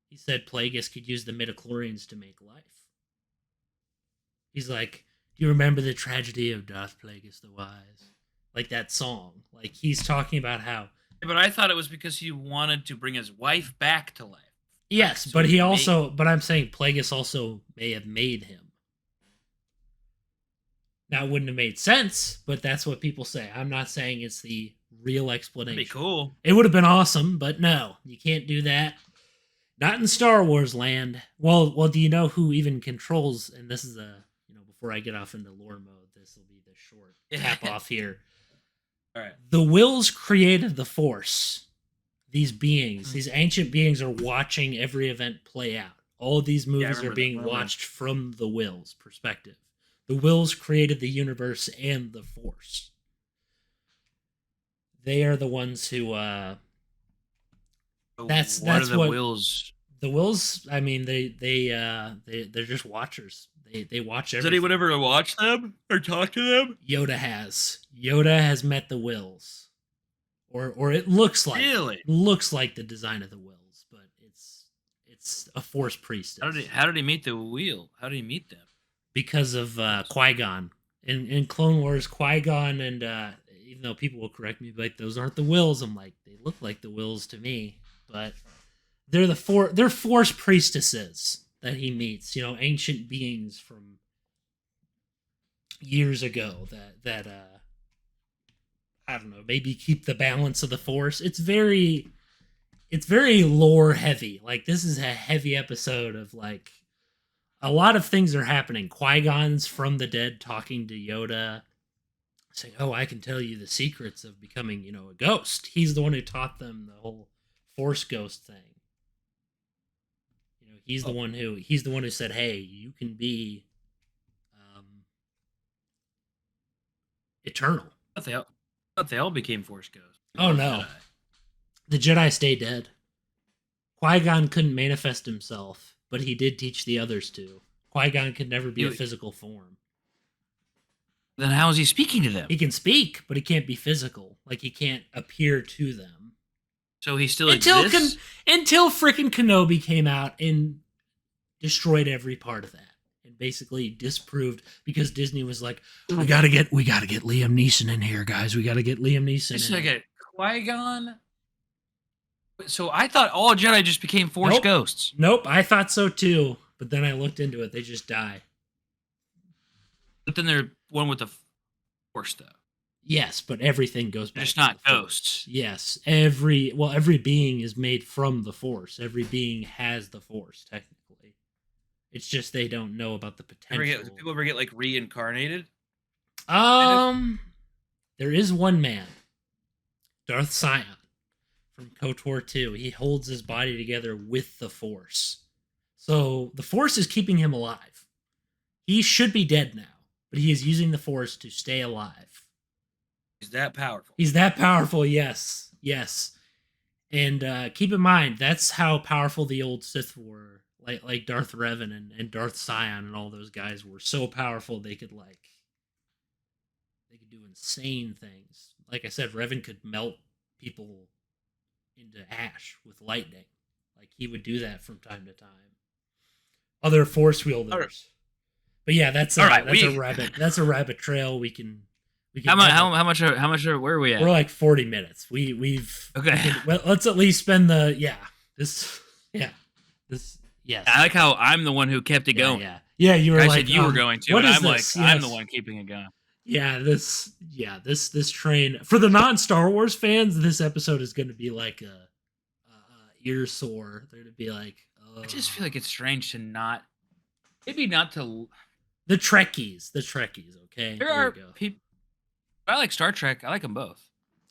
S1: He said Plagueis could use the midichlorians to make life. He's like, do you remember the tragedy of Darth Plagueis the Wise? Like that song. Like, he's talking about how.
S2: But I thought it was because he wanted to bring his wife back to life.
S1: Yes,
S2: So
S1: but
S2: he
S1: he also. But I'm saying Plagueis also may have made him. Now, it wouldn't have made sense, but that's what people say. I'm not saying it's the real explanation.
S2: That'd be cool.
S1: It would have been awesome, but no, you can't do that. Not in Star Wars land. Well, do you know who even controls? And this is before I get off into lore mode, this will be the short tap off here.
S2: All right.
S1: The Wills created the Force. These beings, these ancient beings, are watching every event play out. All of these movies are being watched from the Wills' perspective. The Wills created the universe and the Force. They are the ones who. That's
S2: what are the
S1: what
S2: Wills.
S1: The Wills. I mean, they're just watchers. They watch everything.
S2: Has anyone ever watch them or talk to them?
S1: Yoda has. Yoda has met the Wills. Or it looks like the design of the Wills, but it's a Force priestess.
S2: How did he meet the wheel? How did he meet them?
S1: Because of Qui-Gon. In Clone Wars, Qui-Gon and even though people will correct me, like, those aren't the Wills, I'm like, they look like the Wills to me, but they're they're Force priestesses that he meets. Ancient beings from years ago that I don't know, maybe keep the balance of the Force. It's very lore heavy. Like, this is a heavy episode of, like, a lot of things are happening. Qui-Gon's from the dead talking to Yoda, saying, oh, I can tell you the secrets of becoming, a ghost. He's the one who taught them the whole Force ghost thing. He's the one who said, hey, you can be eternal.
S2: I thought they all became Force ghosts.
S1: Oh, no. The Jedi stay dead. Qui-Gon couldn't manifest himself, but he did teach the others to. Qui-Gon could never be a physical form.
S2: Then how is he speaking to them?
S1: He can speak, but he can't be physical. Like, he can't appear to them.
S2: So he still
S1: until
S2: exists?
S1: until freaking Kenobi came out and destroyed every part of that and basically disproved, because Disney was like, we gotta get Liam Neeson in here, guys. We gotta get Liam Neeson
S2: It's
S1: in.
S2: like a Qui-Gon. So I thought all Jedi just became Force ghosts.
S1: Nope, I thought so too. But then I looked into it. They just die.
S2: But then they're one with the Force, though.
S1: Yes, but everything goes back.
S2: They're just not ghosts.
S1: Yes, every being is made from the Force. Every being has the Force, technically. It's just they don't know about the potential.
S2: Do people ever get like reincarnated?
S1: There is one man, Darth Sion from KOTOR 2. He holds his body together with the Force. So the Force is keeping him alive. He should be dead now, but he is using the Force to stay alive.
S2: He's that powerful.
S1: He's that powerful, yes. Yes. And keep in mind, that's how powerful the old Sith were. Like Darth Revan and Darth Sion and all those guys were so powerful they could do insane things. Like I said, Revan could melt people into ash with lightning. Like he would do that from time to time. Other Force wielders. Right. But yeah, that's a rabbit trail. We can
S2: how much where are we at?
S1: We're like 40 minutes. We've
S2: okay.
S1: Let's at least spend this. Yes.
S2: I like how I'm the one who kept it going.
S1: Yeah, you were
S2: I
S1: like
S2: said you were going to,
S1: what
S2: and
S1: is
S2: I'm
S1: this?
S2: like I'm the one keeping it going.
S1: This train for the non-Star Wars fans. This episode is going to be like a ear sore. They're going to be like,
S2: I just feel like it's strange to not, maybe not to
S1: the Trekkies. Okay,
S2: there are people. I like Star Trek. I like them both.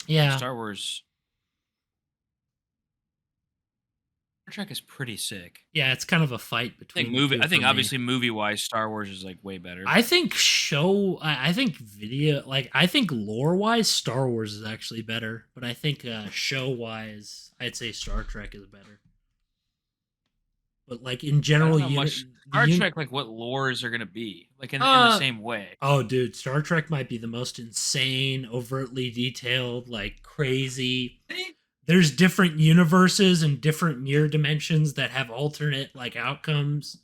S1: Yeah,
S2: Star Wars. Star Trek is pretty sick.
S1: Yeah, it's kind of a fight between.
S2: I think obviously movie-wise, Star Wars is like way better.
S1: I think video, like I think lore-wise, Star Wars is actually better. But I think show-wise, I'd say Star Trek is better. But like in general,
S2: Star Trek, like what lores are gonna be like in the same way.
S1: Oh, dude, Star Trek might be the most insane, overtly detailed, like crazy. There's different universes and different mirror dimensions that have alternate like outcomes.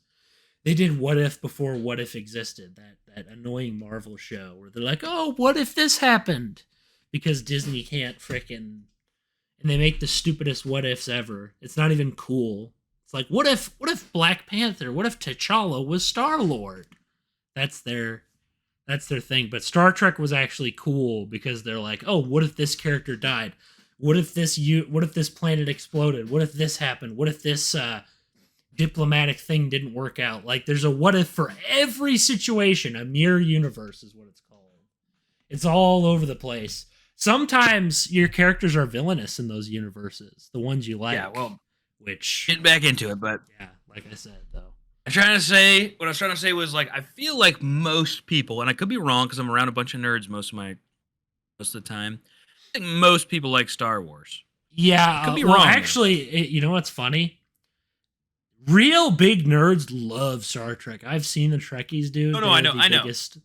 S1: They did What If before What If existed, that annoying Marvel show where they're like, oh, what if this happened? Because Disney can't frickin', and they make the stupidest what ifs ever. It's not even cool. It's like, what if Black Panther, what if T'Challa was Star-Lord? That's their thing. But Star Trek was actually cool because they're like, oh, what if this character died? What if this planet exploded? What if this happened? What if this diplomatic thing didn't work out? Like, there's a what if for every situation. A mirror universe is what it's called. It's all over the place. Sometimes your characters are villainous in those universes, the ones you like.
S2: Yeah, well,
S1: which
S2: getting back into it, but
S1: yeah, like I said, though.
S2: What I was trying to say was like I feel like most people, and I could be wrong because I'm around a bunch of nerds most of the time. I think most people like Star Wars.
S1: Yeah,
S2: I could be wrong.
S1: Actually, you know what's funny? Real big nerds love Star Trek. I've seen the Trekkies, dude.
S2: No, I know. I haven't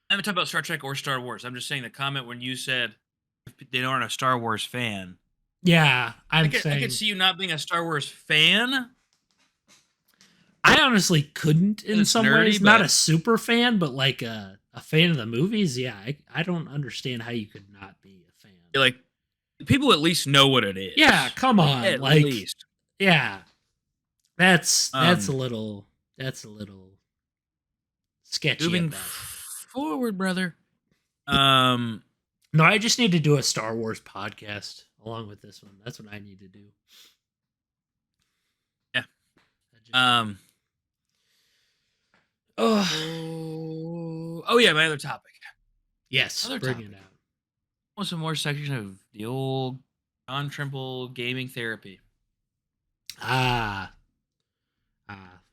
S2: talked about Star Trek or Star Wars. I'm just saying the comment when you said they aren't a Star Wars fan.
S1: Yeah, I
S2: could see you not being a Star Wars fan.
S1: I honestly couldn't in some ways. Not a super fan, but like a fan of the movies. Yeah, I don't understand how you could not be a fan.
S2: Like, people at least know what it is.
S1: Yeah, come on.
S2: At
S1: like,
S2: least.
S1: Yeah. That's a little sketchy.
S2: Moving forward, brother.
S1: No, I just need to do a Star Wars podcast along with this one. That's what I need to do.
S2: Yeah. Oh yeah, my other topic.
S1: Yes, bring it out.
S2: I want some more section of the old John Trimble gaming therapy.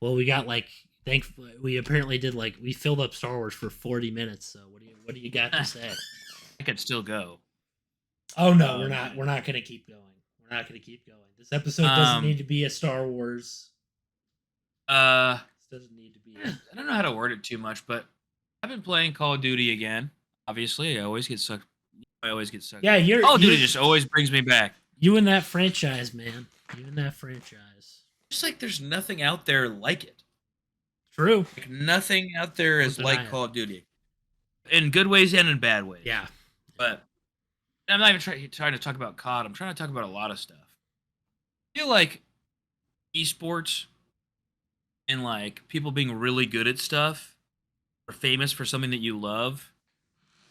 S1: Well, we got we apparently did we filled up Star Wars for 40 minutes. So what do you got to say?
S2: I could still go.
S1: Oh no, we're not going to keep going. We're not going to keep going. This episode doesn't need to be a Star Wars. This doesn't need to be.
S2: I don't know how to word it too much, but I've been playing Call of Duty again. Obviously, I always get sucked.
S1: Yeah,
S2: Call of Duty just always brings me back.
S1: You and that franchise, man. You and that franchise.
S2: Just like there's nothing out there like it.
S1: True.
S2: Like nothing out there
S1: Don't
S2: is
S1: deny
S2: like
S1: it.
S2: Call of Duty, in good ways and in bad ways.
S1: Yeah.
S2: But I'm not even trying to talk about COD. I'm trying to talk about a lot of stuff. I feel like esports and like people being really good at stuff or famous for something that you love.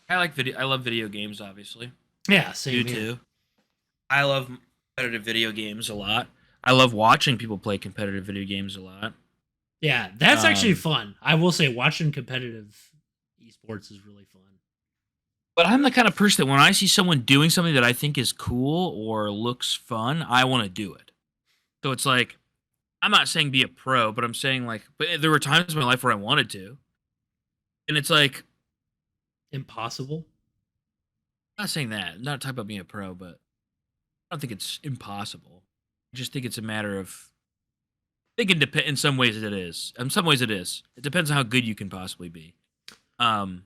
S2: I love video games, obviously.
S1: Yeah, same
S2: You
S1: here.
S2: too. I love competitive video games a lot. I love watching people play competitive video games a lot.
S1: Yeah, that's actually
S2: Um,
S1: fun. I will say watching competitive esports is really fun.
S2: But I'm the kind of person that when I see someone doing something that I think is cool or looks fun, I want to do it. So it's like, I'm not saying be a pro, but I'm saying like, but there were times in my life where I wanted to. And it's like,
S1: Impossible.
S2: I'm not saying that. I'm not talking about being a pro, but I don't think it's impossible. I just think it's a matter of, I think it depends. In some ways it is. In some ways it is. It depends on how good you can possibly be. But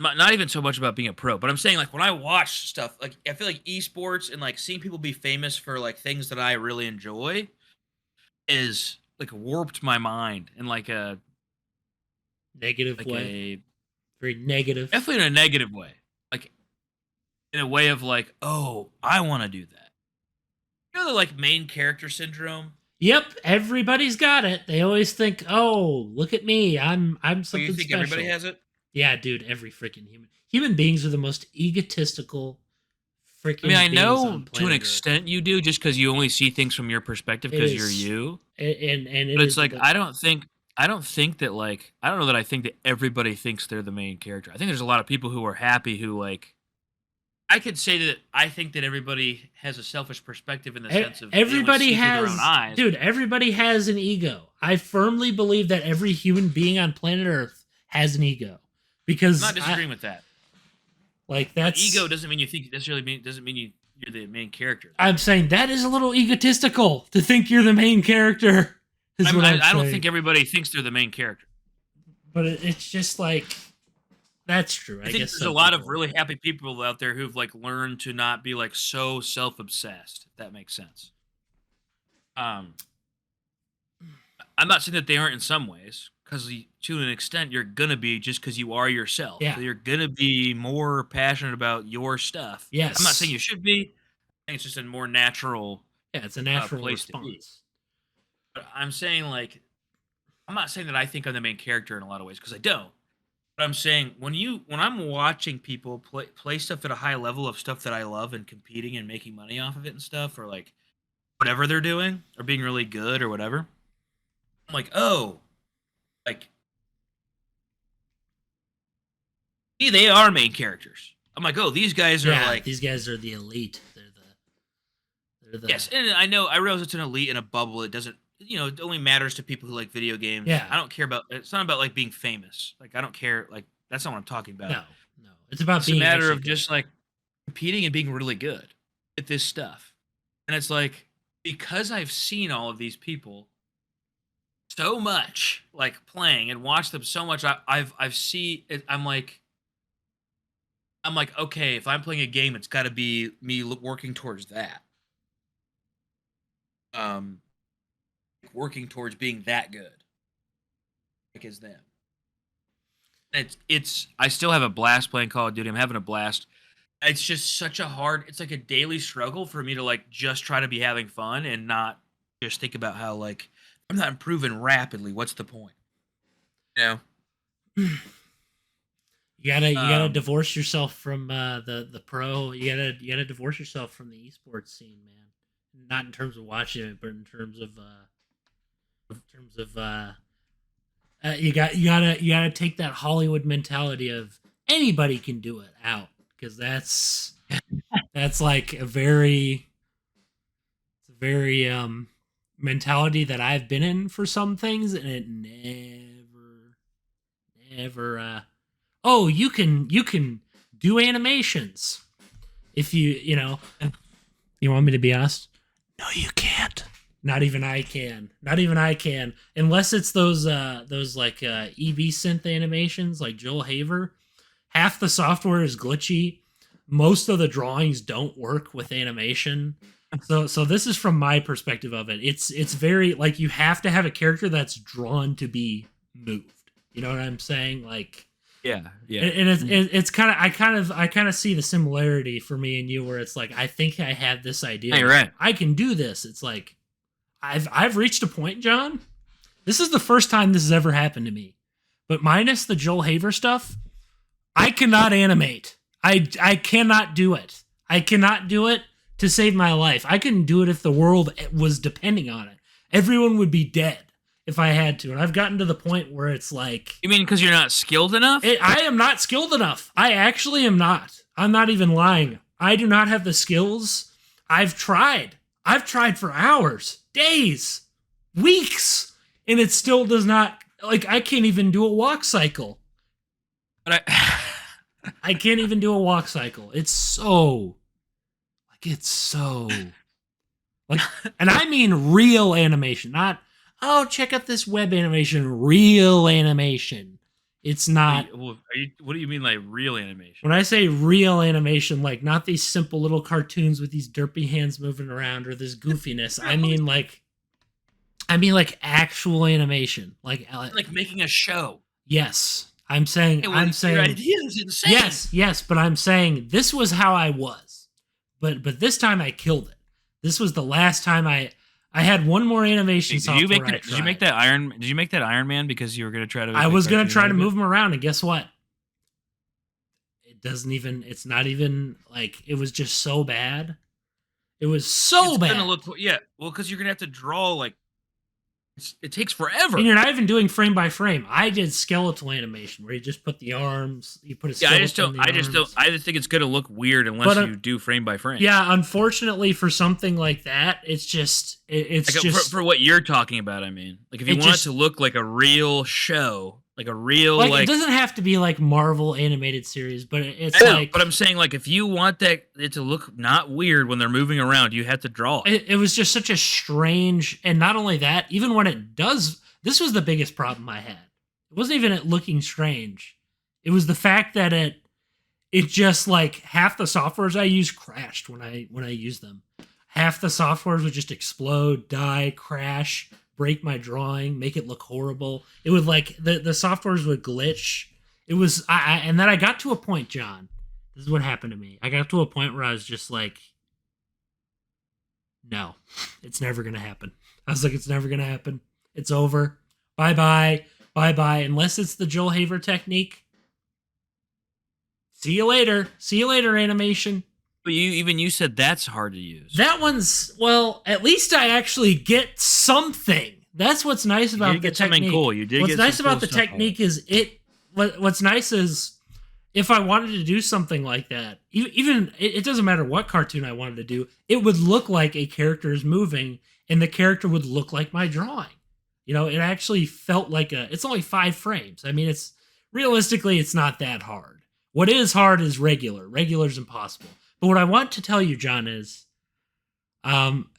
S2: not even so much about being a pro, but I'm saying like when I watch stuff, like I feel like esports and like seeing people be famous for like things that I really enjoy is like warped my mind in like
S1: Negative way. Very negative.
S2: definitely in a negative way, like in a way of like, oh, I want to do that. You know the like main character syndrome.
S1: Yep, everybody's got it. They always think, "Oh, look at me. I'm
S2: Oh,
S1: something
S2: you think
S1: special."
S2: everybody has it?
S1: Yeah, dude, every freaking human beings are the most egotistical freaking
S2: I mean, I
S1: beings
S2: know
S1: on
S2: to an
S1: planet Earth.
S2: extent you do, just because you only see things from your perspective
S1: It
S2: because you're
S1: is
S2: you.
S1: and it
S2: But it's
S1: is
S2: like
S1: the,
S2: I don't think that like I don't know that I think that everybody thinks they're the main character. I think there's a lot of people who are happy who like I could say that I think that everybody has a selfish perspective in the sense of they only
S1: everybody
S2: see through their own
S1: has
S2: eyes.
S1: dude, everybody has an ego. I firmly believe that every human being on planet Earth has an ego. Because
S2: I'm not disagreeing with that.
S1: like that's
S2: Ego doesn't mean you think necessarily doesn't mean you're the main character.
S1: I'm saying that is a little egotistical to think you're the main character.
S2: I don't think everybody thinks they're the main character.
S1: But it's just like that's true.
S2: I think
S1: guess
S2: there's a lot of really happy people out there who've like learned to not be like so self-obsessed. If that makes sense. I'm not saying that they aren't in some ways, because to an extent you're gonna be just because you are yourself.
S1: Yeah.
S2: So you're gonna be more passionate about your stuff.
S1: Yes.
S2: I'm not saying you should be. I think it's just a more natural.
S1: Yeah, it's a natural
S2: place to be.
S1: response.
S2: But I'm saying like, I'm not saying that I think I'm the main character in a lot of ways because I don't. But I'm saying when I'm watching people play stuff at a high level of stuff that I love and competing and making money off of it and stuff, or like whatever they're doing or being really good or whatever, I'm like, oh, like they are main characers. I'm like, oh, these guys are like
S1: these guys are the elite. They're the
S2: yes, and I realize it's an elite in a bubble. It doesn't, it only matters to people who like video games.
S1: Yeah.
S2: I don't care about. It's not about like being famous. Like I don't care. Like that's not what I'm talking about.
S1: No. It's about
S2: It's
S1: being
S2: a matter
S1: actually
S2: of just
S1: good.
S2: like competing and being really good at this stuff. And it's like because I've seen all of these people so much, like playing and watched them so much. I've seen it. I'm like, okay, if I'm playing a game, it's got to be me working towards that. Working towards being that good, like as them. It's. I still have a blast playing Call of Duty. I'm having a blast. It's just such a hard. It's like a daily struggle for me to like just try to be having fun and not just think about how like I'm not improving rapidly. What's the point? You know.
S1: You gotta divorce yourself from the pro. You gotta divorce yourself from the esports scene, man. Not in terms of watching it, but in terms of you gotta take that Hollywood mentality of anybody can do it out, because that's like a very mentality that I've been in for some things, and it never oh, you can do animations if you want me to be honest. No, you can't. Not even I can. Unless it's those like EV synth animations like Joel Haver. Half the software is glitchy. most of the drawings don't work with animation. So this is from my perspective of it. It's very like you have to have a character that's drawn to be moved. You know what I'm saying? Like
S2: Yeah, yeah.
S1: and it's I kind of see the similarity for me and you where it's like I think I have this idea.
S2: Hey, right.
S1: I can do this. It's like I've reached a point, John. This is the first time this has ever happened to me. But minus the Joel Haver stuff, I cannot animate. I cannot do it. I cannot do it to save my life. I couldn't do it if the world was depending on it. Everyone would be dead if I had to. And I've gotten to the point where it's like...
S2: You mean because you're not skilled enough?
S1: I am not skilled enough. I actually am not. I'm not even lying. I do not have the skills. I've tried. I've tried for hours, days, weeks, and it still does not... Like, I can't even do a walk cycle.
S2: But
S1: I can't even do a walk cycle. It's so... Like, and I mean real animation, not, oh, check out this web animation. Real animation. It's not...
S2: What do you mean, like, real animation?
S1: When I say real animation, like, not these simple little cartoons with these derpy hands moving around or this goofiness. I mean, like actual animation. Like
S2: making a show.
S1: Yes. I'm saying...
S2: Your idea is insane.
S1: Yes, but I'm saying this was how I was. But this time I killed it. This was the last time I had one more animation software.
S2: Did you make that Iron Man because you were going to try to...
S1: I was going to try to move him around, and guess what? It's not even, like, it was just so bad. It was so bad.
S2: Gonna look, yeah, well, because you're going to have to draw, like, it takes forever.
S1: And you're not even doing frame by frame. I did skeletal animation where you just put the arms, you put a skeleton
S2: I just think it's gonna look weird unless you do frame by frame.
S1: Yeah, unfortunately for something like that, it's just it's
S2: like
S1: just
S2: for what you're talking about. I mean, like if you want it to look like a real show, like a real like
S1: it doesn't have to be like Marvel animated series, but it's
S2: but I'm saying like if you want it to look not weird when they're moving around, you have to draw it.
S1: It was just such a strange, and not only that, even when it does, this was the biggest problem I had. It wasn't even it looking strange. It was the fact that it just like half the softwares I used crashed when I used them. Half the softwares would just explode, die, crash, break my drawing, make it look horrible. It would like the softwares would glitch. It was and then I got to a point, John. This is what happened to me. I got to a point where I was just like, no, it's never gonna happen. I was like, it's never gonna happen. It's over. Bye bye. Unless it's the Joel Haver technique. See you later. See you later, animation.
S2: But you said that's hard to use.
S1: That one's, well, at least I actually get something. That's what's nice about the technique.
S2: Cool. You did.
S1: What's nice about the technique is what's nice is if I wanted to do something like that, even it doesn't matter what cartoon I wanted to do, it would look like a character is moving, and the character would look like my drawing. You know, it actually felt like it's only 5 frames. I mean, it's realistically, it's not that hard. What is hard is regular. Regular's impossible. But what I want to tell you, John, is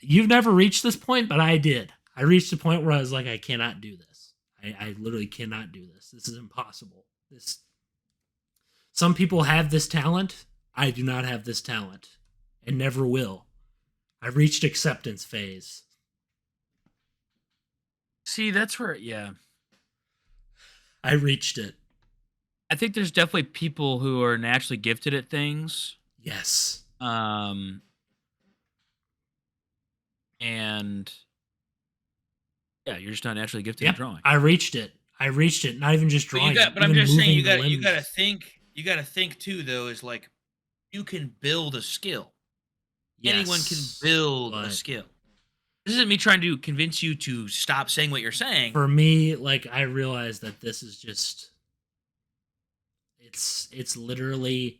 S1: you've never reached this point, but I did. I reached a point where I was like, I cannot do this. I literally cannot do this. This is impossible. Some people have this talent. I do not have this talent and never will. I reached acceptance phase.
S2: See, that's where, yeah.
S1: I reached it.
S2: I think there's definitely people who are naturally gifted at things.
S1: Yes.
S2: And yeah, you're just not naturally gifted at drawing.
S1: I reached it. Not even just drawing.
S2: But I'm just saying, you gotta think. You gotta think too, though. Is like you can build a skill. Yes, anyone can build a skill. This isn't me trying to convince you to stop saying what you're saying.
S1: For me, like I realized that this is just. It's literally.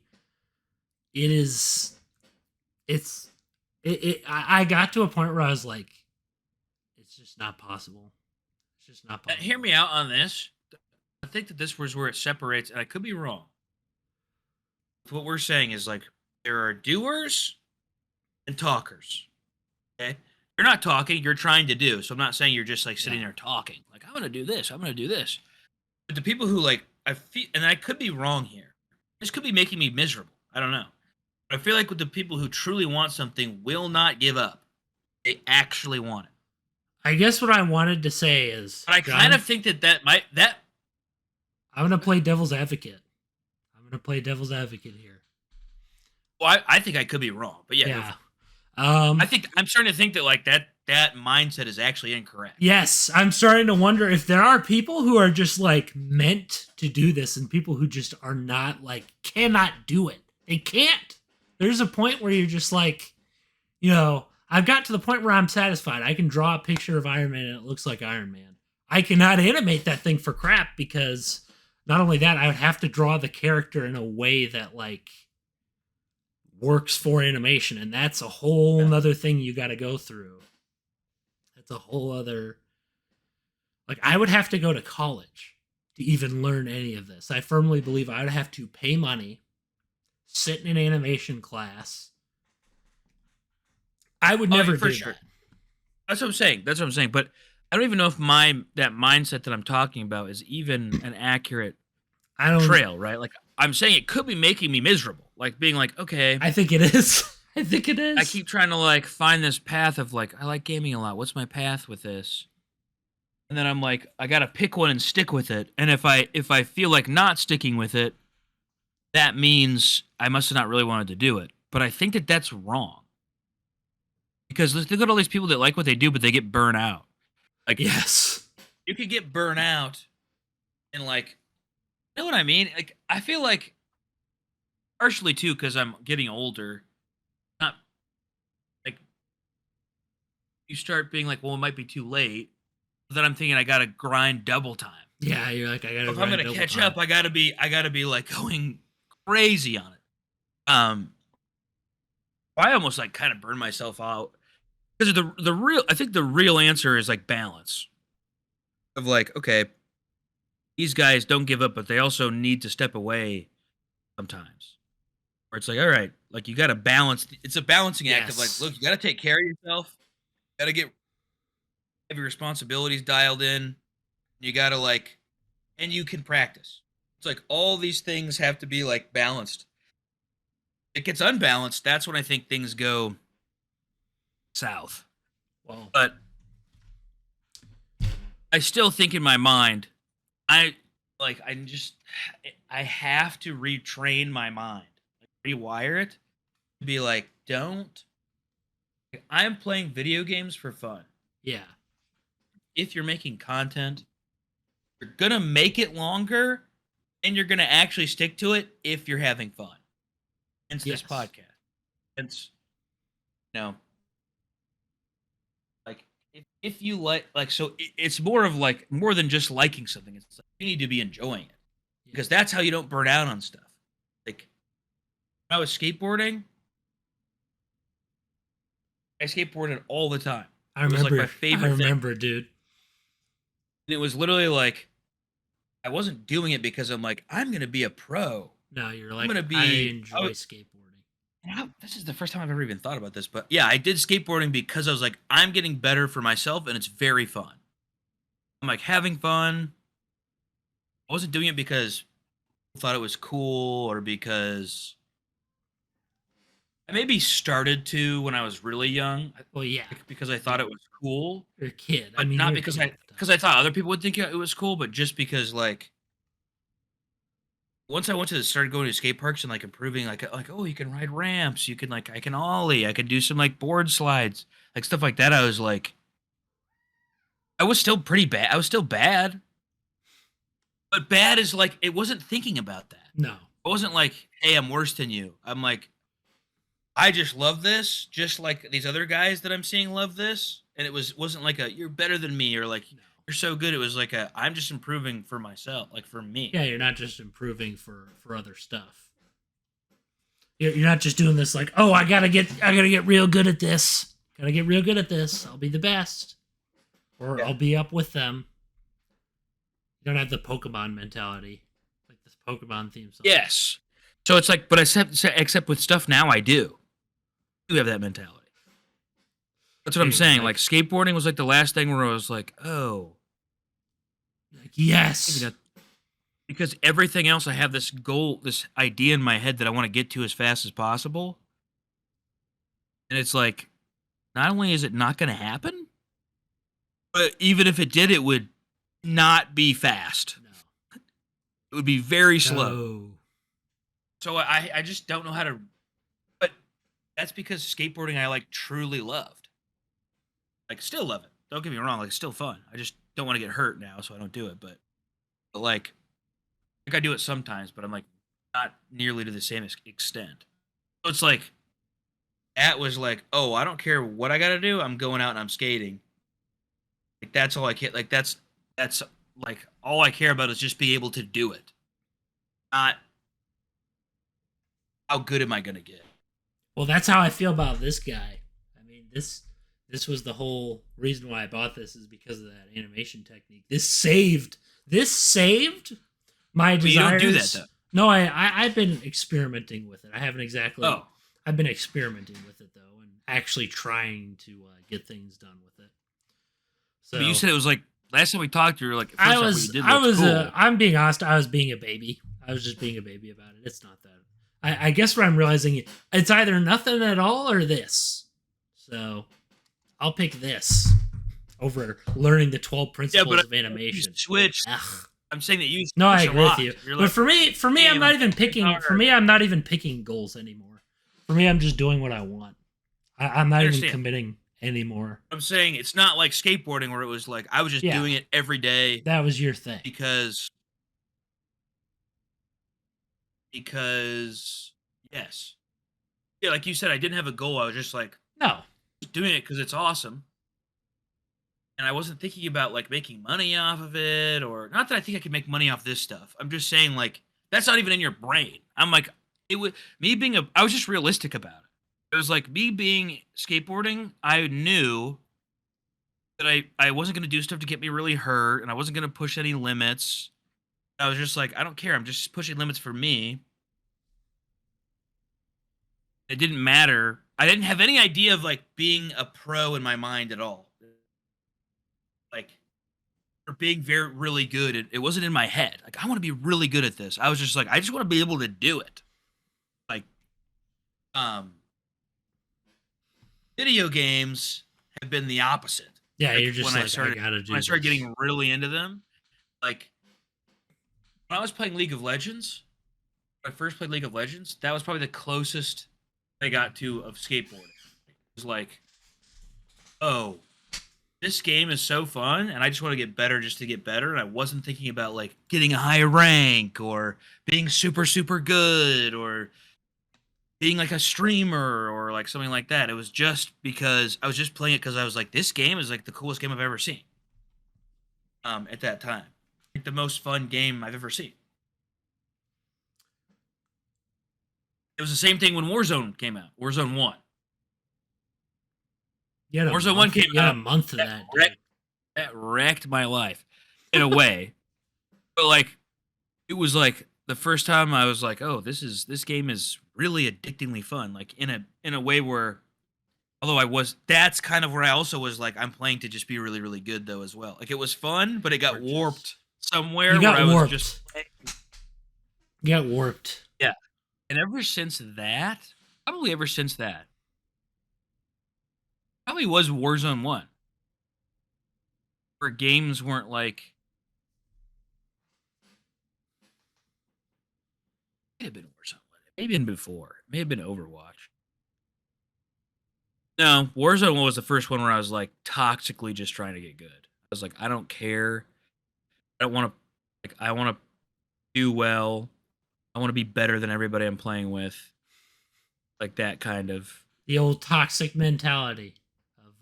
S1: I got to a point where I was like, it's just not possible. It's just not possible.
S2: Hear me out on this. I think that this was where it separates, and I could be wrong. What we're saying is like, there are doers and talkers. Okay? You're not talking, you're trying to do. So I'm not saying you're just like sitting there talking. Like, I'm going to do this. I'm going to do this. But the people who like, I feel, and I could be wrong here. This could be making me miserable. I don't know. I feel like with the people who truly want something will not give up. They actually want it.
S1: I guess what I wanted to say is,
S2: But I
S1: John,
S2: kind of think that might that.
S1: I'm gonna play devil's advocate. I'm gonna play devil's advocate here.
S2: Well, I think I could be wrong, but yeah, go for
S1: Yeah.
S2: it. I
S1: Um.
S2: think I'm starting to think that like that mindset is actually incorrect.
S1: Yes, I'm starting to wonder if there are people who are just like meant to do this, and people who just are not like cannot do it. They can't. There's a point where you're just like, I've got to the point where I'm satisfied. I can draw a picture of Iron Man and it looks like Iron Man. I cannot animate that thing for crap because not only that, I would have to draw the character in a way that like works for animation, and that's a whole nother thing you got to go through. That's a whole other. Like, I would have to go to college to even learn any of this. I firmly believe I would have to pay money, sit in an animation class. I would never
S2: for
S1: do
S2: sure.
S1: that.
S2: That's what I'm saying. That's what I'm saying. But I don't even know if that mindset that I'm talking about is even an accurate
S1: I don't.
S2: trail, right? Like I'm saying, it could be making me miserable. Like being like, okay,
S1: I think it is. I think it is.
S2: I keep trying to like find this path of like I like gaming a lot. What's my path with this? And then I'm like, I gotta pick one and stick with it. And if I feel like not sticking with it, that means I must have not really wanted to do it. But I think that that's wrong because look at all these people that like what they do, but they get burnt out. Like
S1: Yes.
S2: you could get burnt out, and like, you know what I mean? Like I feel like partially too because I'm getting older. Not like you start being like, well, it might be too late. Then I'm thinking I gotta grind double time.
S1: Yeah, you're like, I gotta.
S2: If I'm gonna catch up, I gotta be like going crazy on it. I almost like kind of burn myself out because the real. I think the real answer is like balance. Of like, okay, these guys don't give up, but they also need to step away sometimes. Where it's like, all right, like you gotta balance. It's a balancing act of like, look, you gotta take care of yourself. You gotta have your responsibilities dialed in. You gotta like, and you can practice. It's like all these things have to be like balanced. It gets unbalanced. That's when I think things go south.
S1: Well,
S2: But I still think in my mind, I have to retrain my mind, like, rewire it, to be like, don't. I'm playing video games for fun.
S1: yeah.
S2: If you're making content, you're gonna make it longer, and you're gonna actually stick to it if you're having fun. Hence this podcast. Hence, like if you like so it's more of like more than just liking something. It's like you need to be enjoying it because that's how you don't burn out on stuff. Like when I was skateboarding, I skateboarded all the time.
S1: I remember.
S2: It was like my favorite
S1: thing. Dude.
S2: And it was literally like I wasn't doing it because I'm like I'm gonna be a pro.
S1: No, you're like
S2: I
S1: enjoy skateboarding.
S2: This is the first time I've ever even thought about this, but yeah, I did skateboarding because I was like, I'm getting better for myself, and it's very fun. I'm like having fun. I wasn't doing it because I thought it was cool or because I maybe started to when I was really young.
S1: Well, yeah,
S2: because I thought it was cool.
S1: You're a kid.
S2: But not because I thought other people would think it was cool, but just because like once I started going to skate parks and like improving, like oh, you can ride ramps, you can like I can ollie, I can do some like board slides, like stuff like that. I was like, I was still pretty bad. I was still bad, but bad is like it wasn't thinking about that.
S1: No,
S2: it wasn't like, hey, I'm worse than you. I'm like, I just love this, just like these other guys that I'm seeing love this, and it wasn't like a you're better than me or like. No. You're so good. It was like I'm just improving for myself, like for me.
S1: Yeah, you're not just improving for other stuff. You're not just doing this like, oh, I gotta get real good at this. Gotta get real good at this. I'll be the best, or I'll be up with them. You don't have the Pokemon mentality, like this Pokemon theme song.
S2: Yes. So it's like, but except with stuff now, I do have that mentality. That's what I'm saying. Like skateboarding was like the last thing where I was like, oh.
S1: Like, yes.
S2: Because everything else, I have this goal, this idea in my head that I want to get to as fast as possible. And it's like, not only is it not going to happen, but even if it did, it would not be fast.
S1: No.
S2: It would be very slow.
S1: No.
S2: So I just don't know how to. But that's because skateboarding I like truly loved. Like, still love it. Don't get me wrong. Like, it's still fun. I just don't want to get hurt now, so I don't do it. But like I do it sometimes, but I'm like not nearly to the same extent. So it's like that was like, oh, I don't care what I got to do. I'm going out and I'm skating. Like, that's all I care. Like, that's like all I care about is just be able to do it. Not how good am I gonna get.
S1: Well, that's how I feel about this guy. I mean, this was the whole reason why I bought this, is because of that animation technique. This saved my
S2: But
S1: desires.
S2: you don't do that though.
S1: No, I've been experimenting with it. I haven't exactly.
S2: Oh,
S1: I've been experimenting with it though, and actually trying to get things done with it. So
S2: but you said it was like last time we talked. You were like, first off, what you did
S1: I was,
S2: cool.
S1: I'm being honest. I was being a baby. I was just being a baby about it. It's not that. I guess what I'm realizing, it's either nothing at all or this. So I'll pick this over learning the 12 principles of animation.
S2: Switch.
S1: Ugh.
S2: I'm saying that you.
S1: No, I agree with you.
S2: You're
S1: But
S2: like,
S1: for me, I'm not even picking.
S2: hard.
S1: For me, I'm not even picking goals anymore. For me, I'm just doing what I want. I'm not even committing anymore.
S2: I'm saying it's not like skateboarding where it was like I was just doing it every day.
S1: That was your thing.
S2: Because yes. Yeah, like you said, I didn't have a goal. I was just like doing it because it's awesome. And I wasn't thinking about like making money off of it, or not that I think I could make money off this stuff. I'm just saying, like, that's not even in your brain. I'm like, it was me being I was just realistic about it. It was like me being skateboarding. I knew that I wasn't going to do stuff to get me really hurt, and I wasn't going to push any limits. I was just like, I don't care. I'm just pushing limits for me. It didn't matter. I didn't have any idea of like being a pro in my mind at all. Like, or being really good. It wasn't in my head. Like, I want to be really good at this. I was just like, I just want to be able to do it. Like, video games have been the opposite.
S1: Yeah,
S2: like,
S1: you're just
S2: when
S1: like,
S2: I started,
S1: I gotta do
S2: when I started
S1: this.
S2: getting really into them. Like, when I was playing League of Legends, when I first played League of Legends, that was probably the closest I got to of skateboarding. It was like, oh, this game is so fun, and I just want to get better just to get better. And I wasn't thinking about like getting a high rank or being super, super good or being like a streamer or like something like that. It was just because I was just playing it because I was like, this game is like the coolest game I've ever seen. At that time, like the most fun game I've ever seen. It was the same thing when Warzone came out. Warzone 1. Warzone 1 came out.
S1: A month of that.
S2: That wrecked my life in a way. But like, it was like the first time I was like, oh, this game is really addictingly fun. Like in a way where, although that's kind of where I also was like, I'm playing to just be really, really good though as well. Like, it was fun, but it got warped somewhere.
S1: You got
S2: where
S1: warped.
S2: I was just
S1: You got warped.
S2: Yeah. And ever since that, probably was Warzone 1. Where games weren't like, it may have been Warzone 1. It may have been before. It may have been Overwatch. No, Warzone 1 was the first one where I was like toxically just trying to get good. I was like, I don't care. I don't want to, like, I want to do well. I want to be better than everybody I'm playing with. Like that kind of.
S1: The old toxic mentality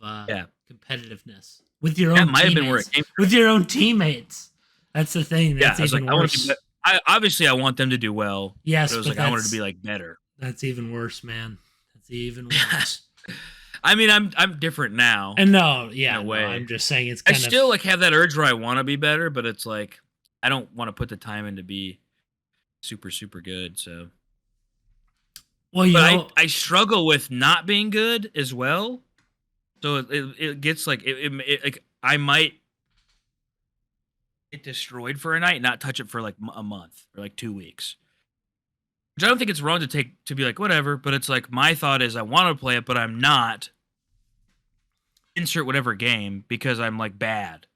S1: of competitiveness with your own
S2: That might have been where it came from.
S1: With your own teammates. That's the thing. That's even worse.
S2: Obviously, I want them to do well.
S1: Yes,
S2: but it was like I wanted to be like better.
S1: That's even worse, man. That's even worse.
S2: I mean, I'm different now.
S1: And I'm just saying it's kind of.
S2: I still like have that urge where I want to be better, but it's like I don't want to put the time in to be super, super good. So, well, I struggle with not being good as well. So it gets like it like I might get destroyed for a night, not touch it for like a month or like 2 weeks. Which I don't think it's wrong to be like whatever, but it's like my thought is I want to play it, but I'm not. Insert whatever game because I'm like bad.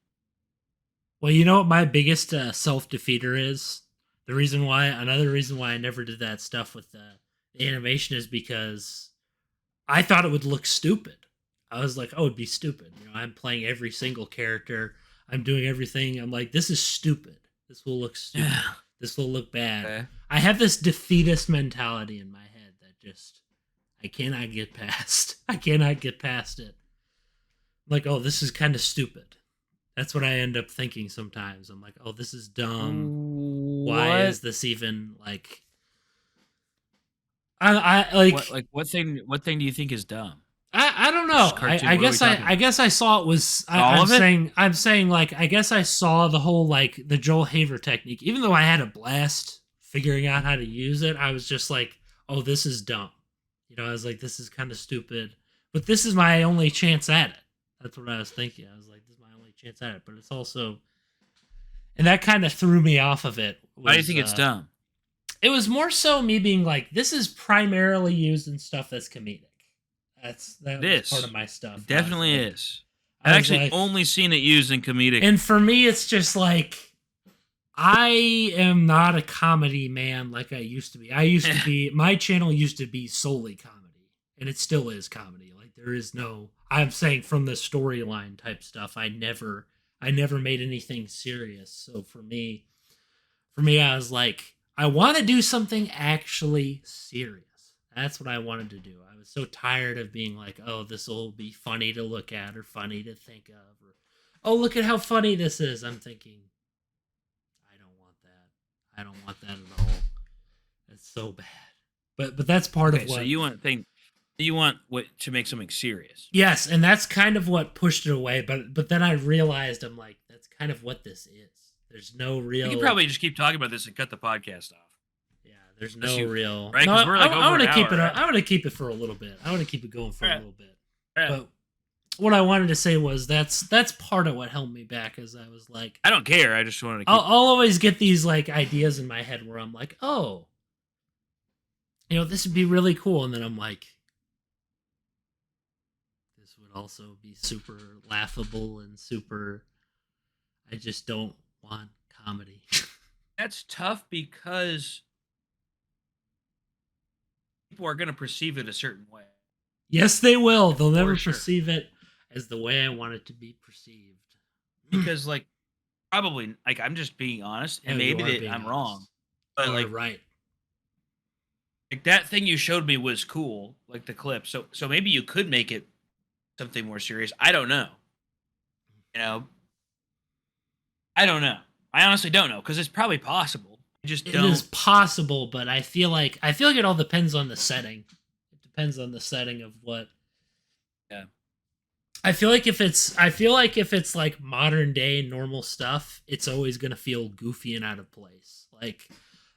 S1: Well, you know what my biggest self defeater is? Another reason why I never did that stuff with the animation is because I thought it would look stupid. I was like, oh, it'd be stupid. You know, I'm playing every single character. I'm doing everything. I'm like, this is stupid. This will look stupid.
S2: Yeah.
S1: This will look bad.
S2: Okay.
S1: I have this defeatist mentality in my head that just I cannot get past. I cannot get past it. I'm like, oh, this is kind of stupid. That's what I end up thinking sometimes. I'm like, oh, this is dumb. Why is this even like? I like
S2: what thing do you think is dumb?
S1: I don't know. I guess I saw it was I'm saying like I guess I saw the whole like the Joel Haver technique. Even though I had a blast figuring out how to use it, I was just like, oh, this is dumb. You know, I was like, this is kind of stupid. But this is my only chance at it. That's what I was thinking. I was like, this is my only chance at it. But it's also, and that kind of threw me off of it.
S2: Why do you think it's dumb?
S1: It was more so me being like, this is primarily used in stuff that's comedic. That was part of my stuff.
S2: It definitely is. I've actually only seen it used in comedic.
S1: And for me, it's just like, I am not a comedy man like I used to be. My channel used to be solely comedy, and it still is comedy. Like there is no, I'm saying from the storyline type stuff, I never made anything serious. So for me, I was like, I want to do something actually serious. That's what I wanted to do. I was so tired of being like, oh, this will be funny to look at or funny to think of. Or, oh, look at how funny this is. I'm thinking, I don't want that. I don't want that at all. It's so bad. But that's part of what...
S2: So you want to make something serious.
S1: Yes, and that's kind of what pushed it away. But then I realized, I'm like, that's kind of what this is. There's no real...
S2: You can probably just keep talking about this and cut the podcast off.
S1: There's no real
S2: right. No, we're like I want to
S1: keep it.
S2: Right?
S1: I want to keep it for a little bit. I want to keep it going for a little bit. But what I wanted to say was that's part of what held me back. Is I was like,
S2: I don't care. I just wanted to.
S1: I'll always get these like ideas in my head where I'm like, oh, you know, this would be really cool, and then I'm like, this would also be super laughable and super. I just don't want comedy.
S2: That's tough because people are going to perceive it a certain way.
S1: Yes, they will. They'll never perceive it as the way I want it to be perceived.
S2: Because, like, probably, like, I'm just being honest, and maybe I'm wrong. But, like,
S1: right.
S2: Like, that thing you showed me was cool, like the clip. So maybe you could make it something more serious. I don't know. You know? I don't know. I honestly don't know, because it's probably possible. It
S1: is possible, but I feel like it all depends on the setting. It depends on the setting of what.
S2: Yeah.
S1: I feel like if it's like modern day normal stuff, it's always gonna feel goofy and out of place. Like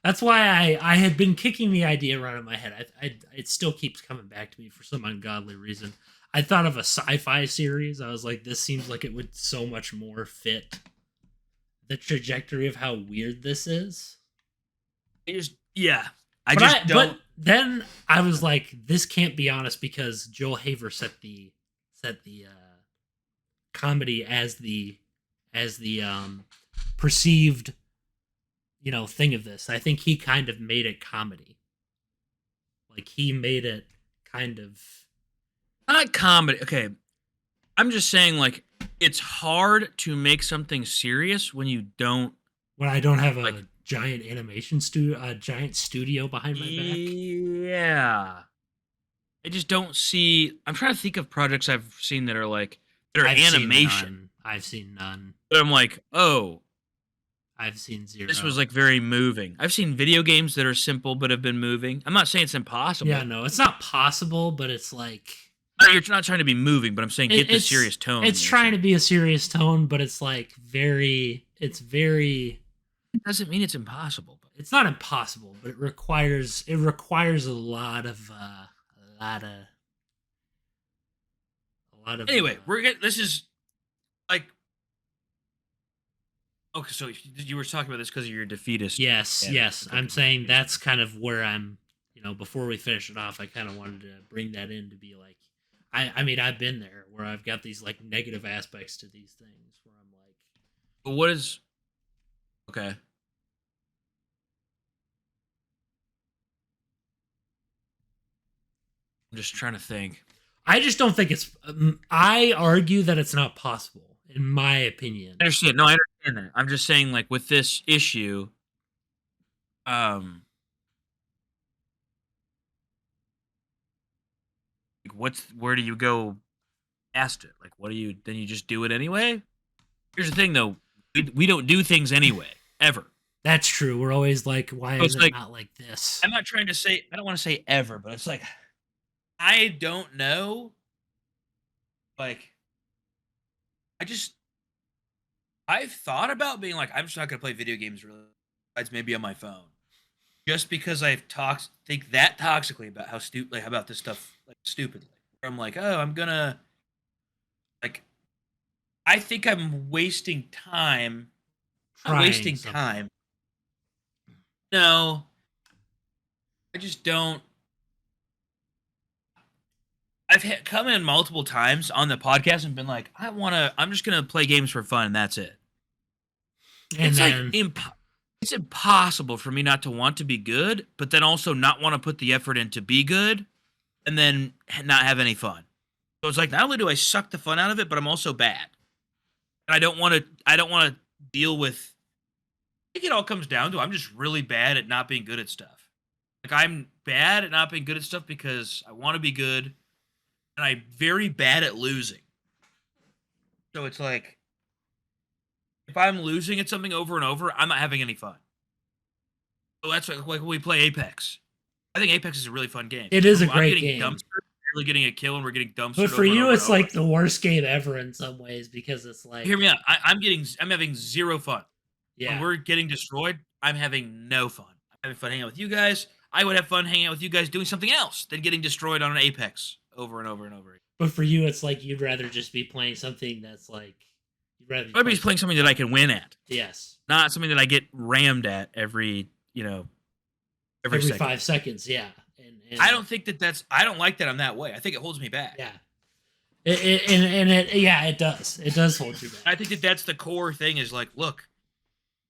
S1: that's why I had been kicking the idea around in my head. It still keeps coming back to me for some ungodly reason. I thought of a sci-fi series. I was like, this seems like it would so much more fit the trajectory of how weird this is. But then I was like, this can't be honest because Joel Haver set the comedy as the perceived, you know, thing of this. I think he kind of made it comedy. Like he made it kind of
S2: not comedy. Okay, I'm just saying like it's hard to make something serious when
S1: I don't have a giant animation giant studio behind my back.
S2: Yeah. I just don't see. I'm trying to think of projects I've seen that are animation.
S1: I've seen none.
S2: But I'm like, oh.
S1: I've seen zero.
S2: This was like very moving. I've seen video games that are simple but have been moving. I'm not saying it's impossible.
S1: Yeah, no, it's not possible, but it's like.
S2: You're not trying to be moving, but I'm saying get the serious tone.
S1: It's trying to be a serious tone, but it's like it's very.
S2: It doesn't mean it's impossible. But
S1: it's not impossible, but it requires a lot of
S2: Anyway, this is like Okay, so you were talking about this because of your defeatist.
S1: Yes, yes.
S2: attitude.
S1: I'm
S2: Okay,
S1: saying
S2: makes
S1: that's
S2: sense.
S1: kind of where I'm, before we finish it off, I kind of wanted to bring that in to be like, I mean, I've been there where I've got these like negative aspects to these things where I'm like,
S2: But what is okay? I'm just trying to think.
S1: I just don't think it's, I argue that it's not possible, in my opinion.
S2: I understand. No, I understand that. I'm just saying, like with this issue, um, like where do you go past it? Like, what do you then you just do it anyway? Here's the thing, though. We don't do things anyway, ever.
S1: That's true. We're always like, why
S2: So
S1: is
S2: it's
S1: it
S2: like
S1: not like this?
S2: I'm not trying to say I don't want to say ever, but it's like I don't know. Like I just I've thought about being like I'm just not gonna play video games really. Besides maybe on my phone, just because I've talked think that toxically about how stupid like about this stuff like stupidly. Where I'm like, oh, I'm gonna like I think I'm wasting time. Not
S1: Trying
S2: wasting
S1: something.
S2: time. No, I just don't. Come in multiple times on the podcast and been like, I'm just gonna play games for fun, and that's it.
S1: And
S2: It's like
S1: then,
S2: it's impossible for me not to want to be good, but then also not want to put the effort in to be good, and then not have any fun. So it's like not only do I suck the fun out of it, but I'm also bad, and I don't want to. I don't want to deal with. I think it all comes down to I'm just really bad at not being good at stuff. Like I'm bad at not being good at stuff because I want to be good, and I'm very bad at losing. So it's like if I'm losing at something over and over, I'm not having any fun. So that's like when we play Apex. I think Apex is a really fun game.
S1: it is a
S2: I'm
S1: great
S2: getting
S1: game.
S2: dumpstered, really getting a kill, and we're getting
S1: But
S2: dumpstered
S1: for
S2: over and
S1: you,
S2: over and
S1: it's
S2: over.
S1: like the worst game ever in some ways because it's
S2: Hear
S1: like,
S2: me out. I'm having zero fun. When
S1: yeah.
S2: we're getting destroyed, I'm having no fun. I'm having fun hanging out with you guys. I would have fun hanging out with you guys doing something else than getting destroyed on an Apex over and over and over again.
S1: But for you, it's like you'd rather just be playing something that's like, you'd rather be
S2: I'd be playing something that I can win at,
S1: yes,
S2: not something that I get rammed at every every
S1: every
S2: second.
S1: 5 seconds. Yeah. And
S2: I don't think that's I don't like that I'm that way. I think it holds me back.
S1: yeah. Yeah, it does. It does hold you back.
S2: I think that that's the core thing is like, look,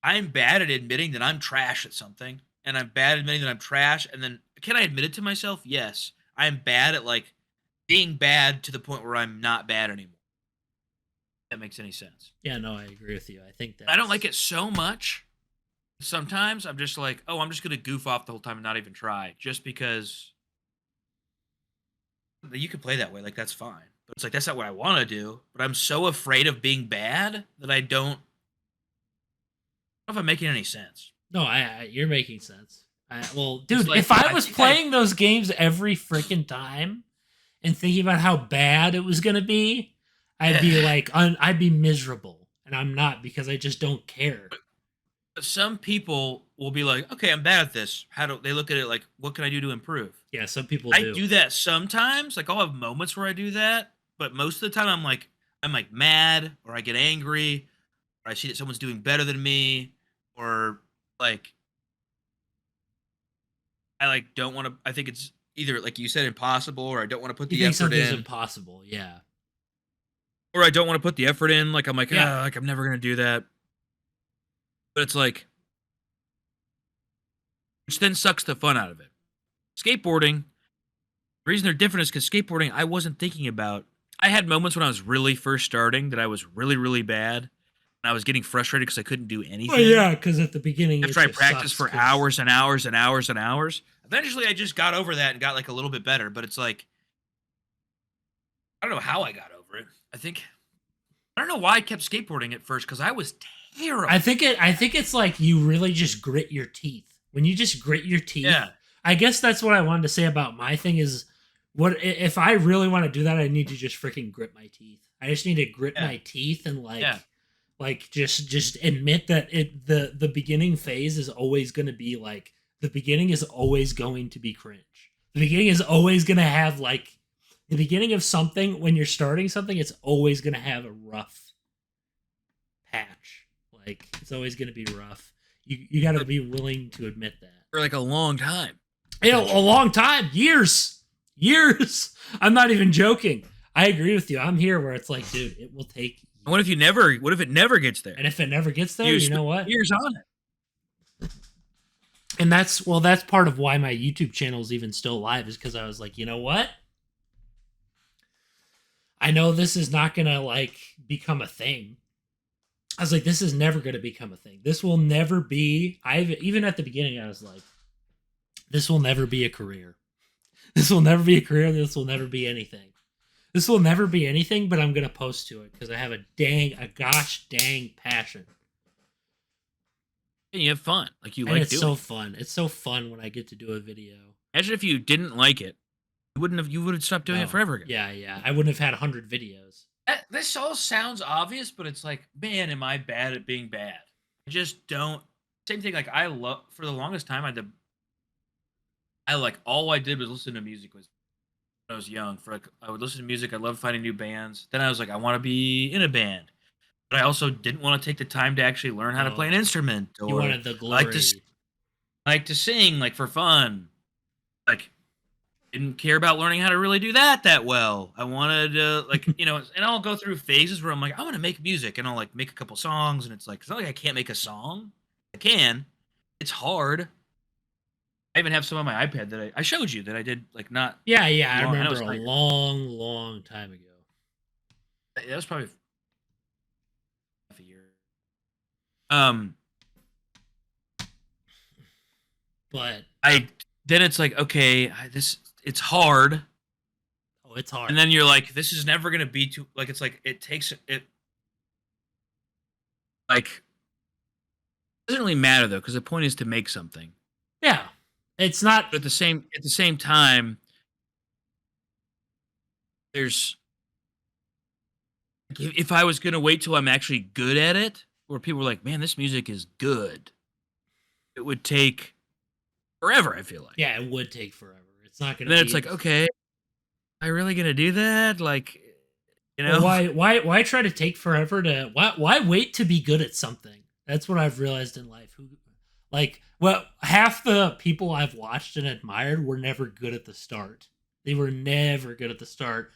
S2: I'm bad at admitting that I'm trash at something, and I'm bad at admitting that I'm trash. And then, can I admit it to myself? Yes, I'm bad at like being bad to the point where I'm not bad anymore. If that makes any sense.
S1: Yeah, no, I agree with you. I think that
S2: I don't like it so much. Sometimes I'm just like, oh, I'm just gonna goof off the whole time and not even try, just because you can play that way. Like that's fine, but it's like that's not what I want to do. But I'm so afraid of being bad that I don't know if I'm making any sense.
S1: No, you're making sense. Well,
S2: It's
S1: dude,
S2: like
S1: if I
S2: I
S1: was
S2: think
S1: playing those games every freaking time and thinking about how bad it was gonna be, I'd be like, I'd be miserable, and I'm not because I just don't care.
S2: some people will be like, okay, I'm bad at this. How do they look at it like, what can I do to improve?
S1: Yeah, some people
S2: I
S1: do.
S2: do that sometimes. Like I'll have moments where I do that, but most of the time I'm like mad or I get angry or I see that someone's doing better than me or like I like don't want to I think it's either like you said impossible or I don't want to put
S1: You
S2: the
S1: think
S2: effort
S1: something's
S2: in
S1: impossible? Yeah.
S2: or I don't want to put the effort in like I'm like,
S1: Yeah.
S2: like I'm never going to do that. But it's like which then sucks the fun out of it. Skateboarding, the reason they're different is because skateboarding, I wasn't thinking about. I had moments when I was really first starting that I was really, really bad. And I was getting frustrated because I couldn't do anything.
S1: Well, yeah, because at the beginning,
S2: After
S1: it
S2: I
S1: just
S2: practiced
S1: sucks
S2: for hours and hours and hours and hours, eventually I just got over that and got like a little bit better. But it's like, I don't know how I got over it. I don't know why I kept skateboarding at first because I was terrible.
S1: I think it's like you really just grit your teeth. When you just grit your teeth,
S2: Yeah.
S1: I guess that's what I wanted to say about my thing is what if I really want to do that, I need to just freaking grit my teeth. I just need to grit
S2: Yeah.
S1: my teeth and
S2: Yeah.
S1: like just admit that the beginning phase is always going to be like the beginning is always going to be cringe. The beginning is always going to have like the beginning of something when you're starting something, it's always going to have a rough patch. Like it's always going to be rough. You got to be willing to admit that.
S2: For like a long time.
S1: You know, a long time, years. I'm not even joking. I agree with you. I'm here where it's like, dude, it will take years.
S2: What if it never gets there?
S1: And if it never gets there, you know what?
S2: Years on it.
S1: And that's part of why my YouTube channel is even still alive, is because I was like, you know what? I know this is not gonna like become a thing. I was like, this is never gonna become a thing. This will never be. Even at the beginning, I was like, this will never be a career. This will never be a career. This will never be anything. This will never be anything, but I'm gonna post to it because I have a gosh dang passion.
S2: And you have fun. Like you
S1: and
S2: like
S1: it's
S2: doing.
S1: So fun. It's so fun when I get to do a video.
S2: Imagine if you didn't like it. You would have stopped doing it forever again.
S1: Yeah. I wouldn't have had 100 videos.
S2: This all sounds obvious, but it's like, man, am I bad at being bad? I just don't. Same thing. Like for the longest time, all I did was listen to music when I was young. I would listen to music. I loved finding new bands. Then I was like, I want to be in a band, but I also didn't want to take the time to actually learn how to play an instrument. Or
S1: you wanted the glory.
S2: Like to sing, like for fun. Like didn't care about learning how to really do that well. I wanted to and I'll go through phases where I'm like, I want to make music, and I'll like make a couple songs, and it's like, it's not like I can't make a song. I can. It's hard. I even have some on my iPad that I showed you that I did like not.
S1: Yeah, I remember a long time ago.
S2: That was probably half a year.
S1: But
S2: then it's like, okay, it's hard.
S1: Oh, it's hard.
S2: And then you're like, this is never gonna be too like. It's like it takes it. Like, it doesn't really matter though, because the point is to make something.
S1: Yeah, it's not.
S2: But at the same time, there's. If I was gonna wait till I'm actually good at it, where people were like, "Man, this music is good," it would take forever. I feel like.
S1: Yeah, it would take forever. It's not gonna.
S2: And then it's like, okay, am I really gonna do that? Like,
S1: Well, why try to take forever to why wait to be good at something? That's what I've realized in life. Half the people I've watched and admired were never good at the start. They were never good at the start.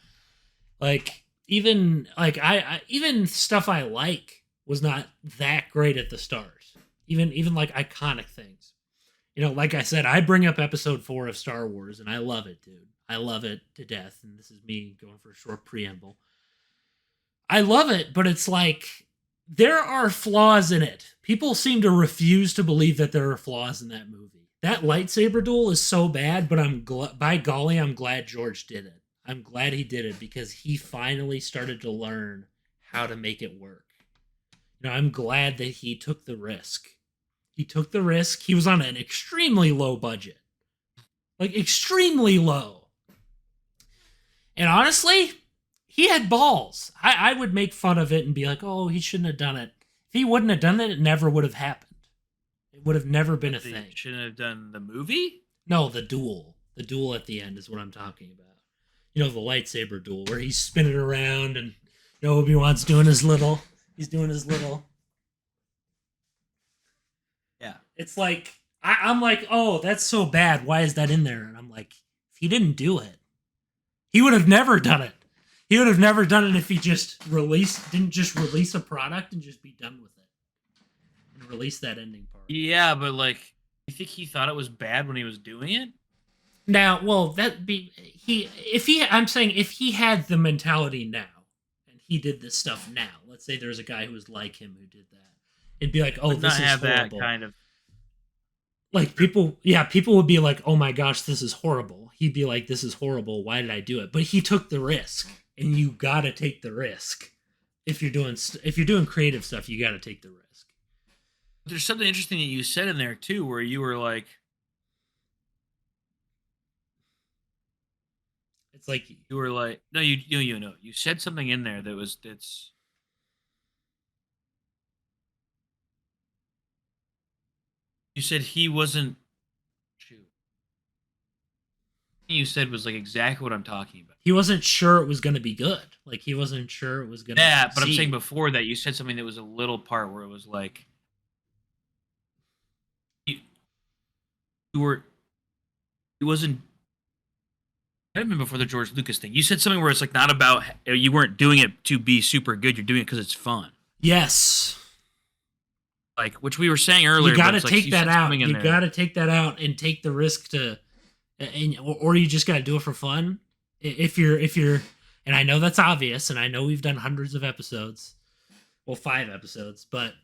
S1: Like even even stuff I like was not that great at the start. Even like iconic things. Like I said, I bring up episode 4 of Star Wars, and I love it, dude. I love it to death, and this is me going for a short preamble. I love it, but it's like there are flaws in it. People seem to refuse to believe that there are flaws in that movie. That lightsaber duel is so bad, but by golly, I'm glad George did it. I'm glad he did it because he finally started to learn how to make it work. I'm glad that he took the risk. He took the risk. He was on an extremely low budget. Like, extremely low. And honestly, he had balls. I would make fun of it and be like, oh, he shouldn't have done it. If he wouldn't have done it, it never would have happened. It would have never been a thing.
S2: Shouldn't have done the movie?
S1: No, the duel. The duel at the end is what I'm talking about. The lightsaber duel where he's spinning around and Obi-Wan's doing his little. He's doing his little.
S2: Yeah.
S1: It's like, I'm like, oh, that's so bad. Why is that in there? And I'm like, if he didn't do it, he would have never done it. He would have never done it if he didn't just release a product and just be done with it. And release that ending part.
S2: Yeah, but like, you think he thought it was bad when he was doing it?
S1: Now, well, I'm saying if he had the mentality now, and he did this stuff now, let's say there's a guy who was like him who did that, it'd be like, oh, this is horrible. That
S2: kind of.
S1: Like people would be like, oh my gosh, this is horrible. He'd be like, this is horrible. Why did I do it? But he took the risk, and you gotta take the risk. If you're doing creative stuff, you gotta take the risk.
S2: There's something interesting that you said in there too, where you were like,
S1: it's like
S2: you were like, no, you said something in there that's. You said he wasn't. Shoot. you said was like exactly what I'm talking about.
S1: He wasn't sure it was going to be good. Like he wasn't sure it was going to
S2: Yeah, but I'm saying
S1: succeed.
S2: before that you said something that was a little part where it was like you, you were it wasn't. Might have been before the George Lucas thing. You said something where it's like not about you weren't doing it to be super good. You're doing it because it's fun.
S1: Yes.
S2: Like which we were saying earlier.
S1: You got to
S2: it's like
S1: take
S2: you
S1: that
S2: said
S1: out.
S2: something in
S1: You
S2: there.
S1: got to take that out and take the risk to, or you just got to do it for fun. If you're, and I know that's obvious, and I know we've done hundreds of episodes, well, 5 episodes, but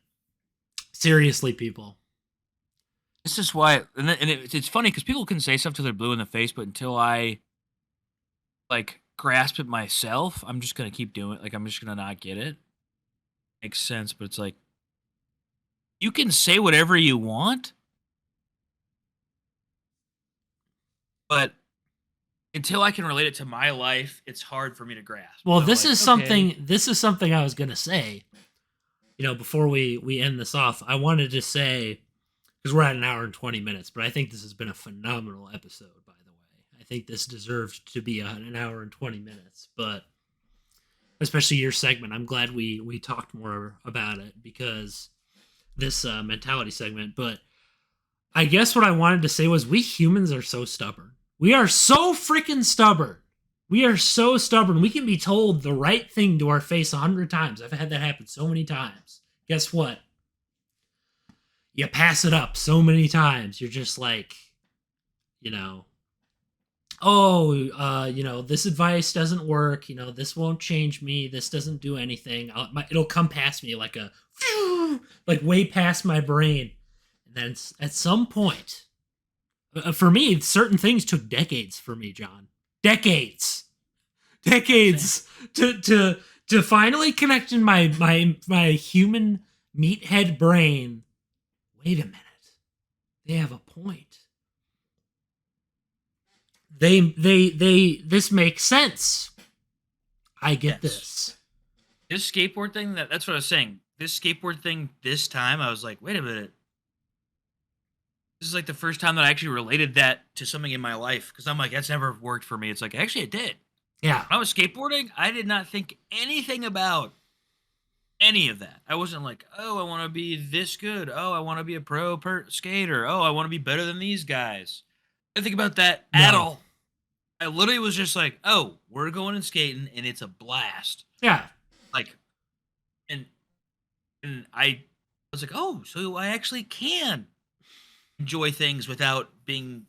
S1: seriously, people,
S2: This is why, it's funny because people can say stuff till they're blue in the face, but until I like grasp it myself, I'm just gonna keep doing it. Like I'm just gonna not get it. Makes sense, but it's like you can say whatever you want, but until I can relate it to my life, it's hard for me to grasp.
S1: well,
S2: So
S1: this
S2: like,
S1: is
S2: okay,
S1: something. This is something I was gonna say. Before we end this off, I wanted to say because we're at an hour and 20 minutes, but I think this has been a phenomenal episode. By the way, I think this deserved to be an hour and 20 minutes, but especially your segment, I'm glad we talked more about it because this mentality segment. But I guess what I wanted to say was we humans are so stubborn. We are so freaking stubborn. We are so stubborn. We can be told the right thing to our face 100 times. I've had that happen so many times. Guess what? You pass it up so many times. You're just like, you know, this advice doesn't work. This won't change me. This doesn't do anything. It'll come past me like like way past my brain. And then at some point, for me, certain things took decades for me, John. Decades to finally connect in my human meathead brain. Wait a minute, they have a point. This makes sense. I get this.
S2: This skateboard thing, that's what I was saying. This skateboard thing, this time, I was like, wait a minute. This is like the first time that I actually related that to something in my life. Because I'm like, that's never worked for me. It's like, actually, it did.
S1: Yeah.
S2: When I was skateboarding, I did not think anything about any of that. I wasn't like, oh, I want to be this good. Oh, I want to be a pro skater. Oh, I want to be better than these guys. I didn't think about that at all. I literally was just like, oh, we're going and skating, and it's a blast.
S1: Yeah.
S2: Like, and I was like, oh, so I actually can enjoy things without being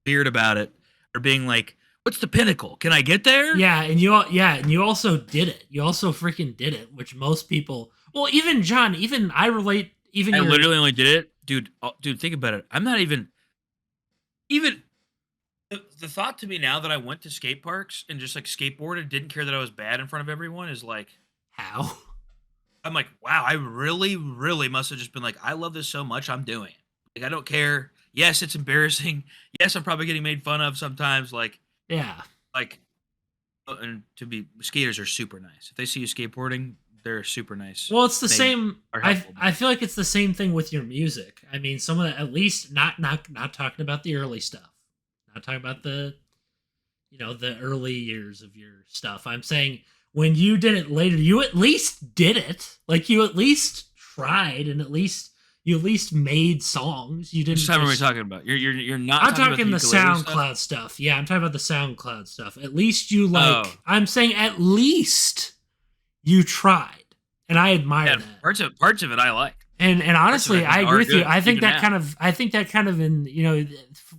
S2: weird about it or being like, what's the pinnacle? Can I get there?
S1: Yeah, and you also did it. You also freaking did it, which most people. Well, even John, even I relate. Even
S2: I literally only did it, dude. Dude, think about it. I'm not even. The thought to me now that I went to skate parks and just like skateboarded, didn't care that I was bad in front of everyone is like,
S1: how?
S2: I'm like, wow, I really, really must have just been like, I love this so much, I'm doing it. Like, I don't care. Yes, it's embarrassing. Yes, I'm probably getting made fun of sometimes. Like,
S1: Yeah.
S2: Like, and skaters are super nice. If they see you skateboarding, they're super nice.
S1: Well, it's the
S2: They
S1: same.
S2: are helpful.
S1: I feel like it's the same thing with your music. I mean, some of the, at least not talking about the early stuff, not talking about the the early years of your stuff. I'm saying when you did it later, you at least did it. Like you at least tried, and you at least made songs. You didn't.
S2: Which time are we talking about? You're not.
S1: I'm
S2: talking
S1: talking
S2: about
S1: the
S2: SoundCloud
S1: stuff. Yeah, I'm talking about the SoundCloud stuff. At least you like. Oh. I'm saying at least you tried, and I admire that.
S2: Parts of it I like.
S1: And honestly, I agree with you. I think that kind of in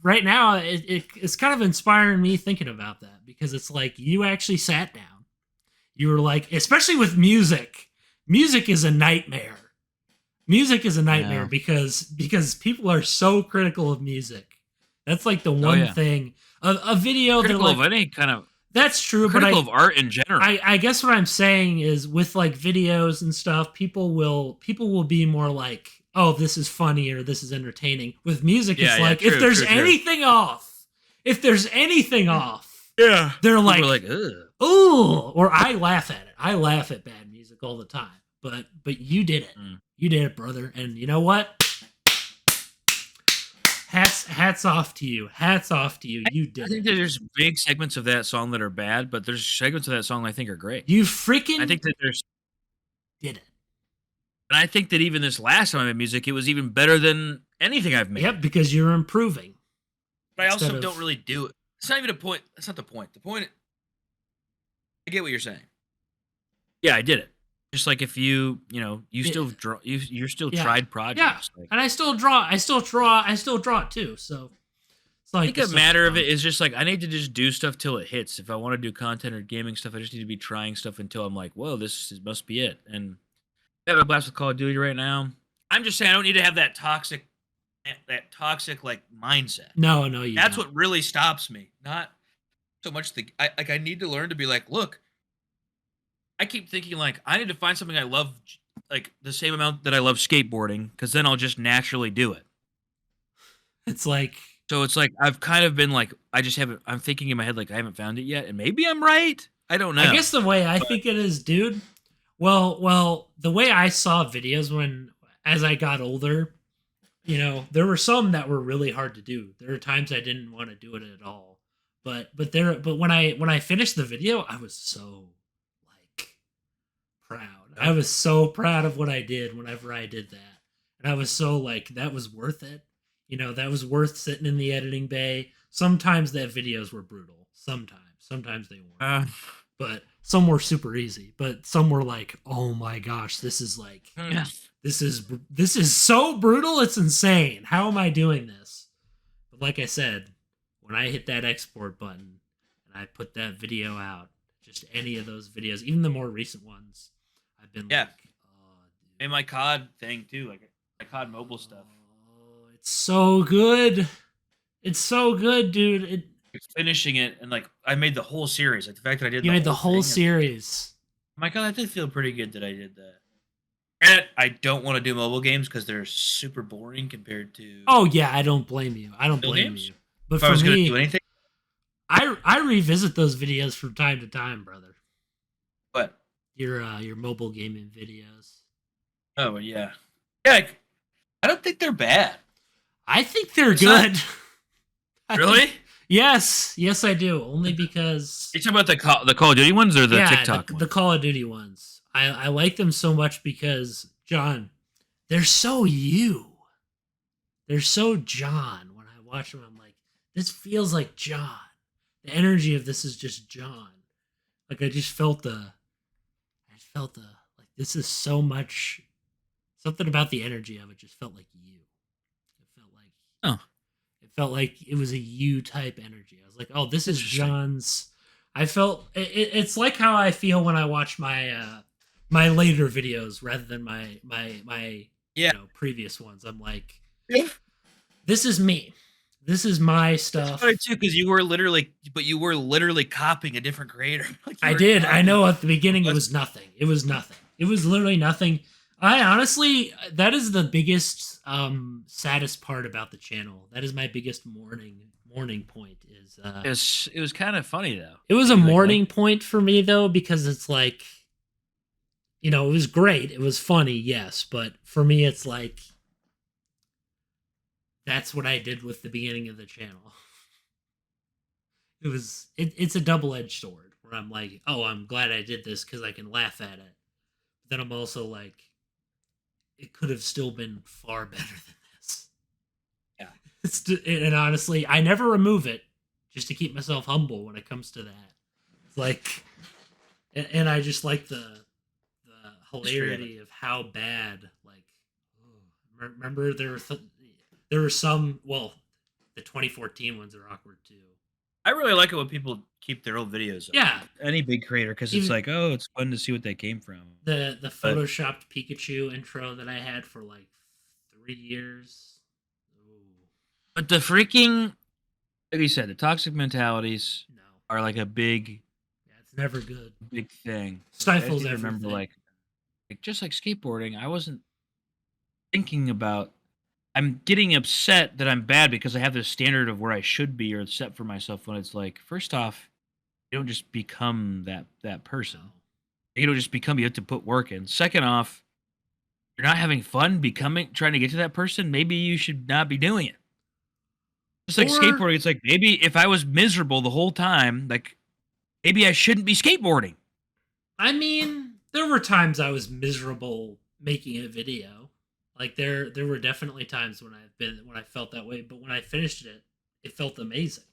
S1: right now it's kind of inspiring me thinking about that because it's like you actually sat down. You were like, especially with music. Music is a nightmare. Music is a nightmare because people are so critical of music. That's like the one thing. A video
S2: critical
S1: that like,
S2: of any kind of.
S1: That's true,
S2: critical
S1: but
S2: of art in general.
S1: I guess what I'm saying is with like videos and stuff, people will be more like, oh, this is funny or this is entertaining. With music, it's like if there's anything off,
S2: yeah,
S1: they're
S2: like,
S1: ooh, or I laugh at it. I laugh at bad music all the time. But you did it. You did it, brother. And you know what? hats off to you. Hats off to you. You
S2: I
S1: did
S2: think
S1: it.
S2: that there's big segments of that song that are bad, but there's segments of that song I think are great.
S1: You
S2: I
S1: freaking
S2: think that there's,
S1: did it.
S2: and I think that even this last time I made music, it was even better than anything I've made.
S1: Yep, because you're improving.
S2: But I also
S1: Instead of-
S2: don't really do it. It's not even a point. That's not the point. The point, I get what you're saying. Yeah, I did it. Just like if you still draw, you're still
S1: Yeah.
S2: tried
S1: Yeah,
S2: projects. Like,
S1: and I still draw it too. So it's like
S2: I think a matter of it is just like I need to just do stuff till it hits. If I want to do content or gaming stuff, I just need to be trying stuff until I'm like, whoa, must be it. And I have a blast with Call of Duty right now. I'm just saying I don't need to have that toxic like mindset.
S1: No,
S2: That's
S1: don't.
S2: what really stops me. Not so much I need to learn to be like, look, I keep thinking like I need to find something I love like the same amount that I love skateboarding, because then I'll just naturally do it.
S1: It's like,
S2: so it's like I've kind of been like I'm thinking in my head like I haven't found it yet, and maybe I'm right. I don't know.
S1: I guess the way I think it is, dude. Well, the way I saw videos as I got older, there were some that were really hard to do. There were times I didn't want to do it at all. But when I finished the video, I was so like proud. I was so proud of what I did whenever I did that. And I was so like, that was worth it. That was worth sitting in the editing bay. Sometimes that videos were brutal. Sometimes they weren't. But some were super easy. But some were like, oh my gosh, this is like, this is so brutal. It's insane. How am I doing this? But like I said, when I hit that export button and I put that video out, just any of those videos, even the more recent ones, I've been like, oh, dude.
S2: And my COD thing too, like my COD mobile stuff.
S1: Oh, it's so good. It's so good, dude.
S2: Finishing it, and like I made the whole series. Like the fact that I did
S1: you made the whole series.
S2: My God, I did feel pretty good that I did that. And I don't want to do mobile games because they're super boring compared to.
S1: Oh yeah, I don't blame you. I don't blame you. But
S2: if
S1: for
S2: I was
S1: me,
S2: gonna do anything,
S1: I revisit those videos from time to time, brother.
S2: What?
S1: Your mobile gaming videos.
S2: Oh yeah, yeah. I don't think they're bad.
S1: I think they're good.
S2: Really?
S1: Yes, I do. Only because
S2: you're talking about the Call of Duty ones or the TikTok ones?
S1: The Call of Duty ones. I like them so much because, John, they're so you. They're so John. When I watch them, I'm like, this feels like John. The energy of this is just John. Like I just felt like this is so much. Something about the energy of it just felt like you. It felt like It felt like it was a you type energy. I was like, oh, this is John's. I felt it's like how I feel when I watch my my later videos rather than my previous ones. I'm like, this is me. This is my stuff.
S2: It's funny too, because you were literally copying a different creator.
S1: Like I did. I know at the beginning it was nothing. It was nothing. It was literally nothing. I honestly, that is the biggest, saddest part about the channel. That is my biggest mourning point.
S2: It was kind of funny though.
S1: It was a mourning point for me though, because it's like, it was great. It was funny, yes, but for me, it's like that's what I did with the beginning of the channel. It's a double-edged sword where I'm like, oh, I'm glad I did this because I can laugh at it. But then I'm also like, it could have still been far better than this. Yeah. And honestly, I never remove it just to keep myself humble when it comes to that. It's like, and I just like the hilarity of how bad, like, remember there were some, well, the 2014 ones are awkward too.
S2: I really like it when people keep their old videos up.
S1: Yeah.
S2: Any big creator, because it's like, oh, it's fun to see what they came from.
S1: The photoshopped Pikachu intro that I had for like 3 years. Ooh.
S2: But the freaking, like you said, the toxic mentalities are like a big.
S1: Yeah, it's never good.
S2: Big thing.
S1: Stifles
S2: I
S1: everything.
S2: remember like just like skateboarding, I wasn't thinking about. I'm getting upset that I'm bad because I have this standard of where I should be or set for myself, when it's like, first off, you don't just become that person. You don't just become, you have to put work in. Second off, you're not having fun trying to get to that person. Maybe you should not be doing it. Just like
S1: Or
S2: skateboarding, it's like maybe if I was miserable the whole time, like maybe I shouldn't be skateboarding.
S1: I mean, there were times I was miserable making a video. Like there were definitely times when I felt that way, but when I finished it, it felt amazing.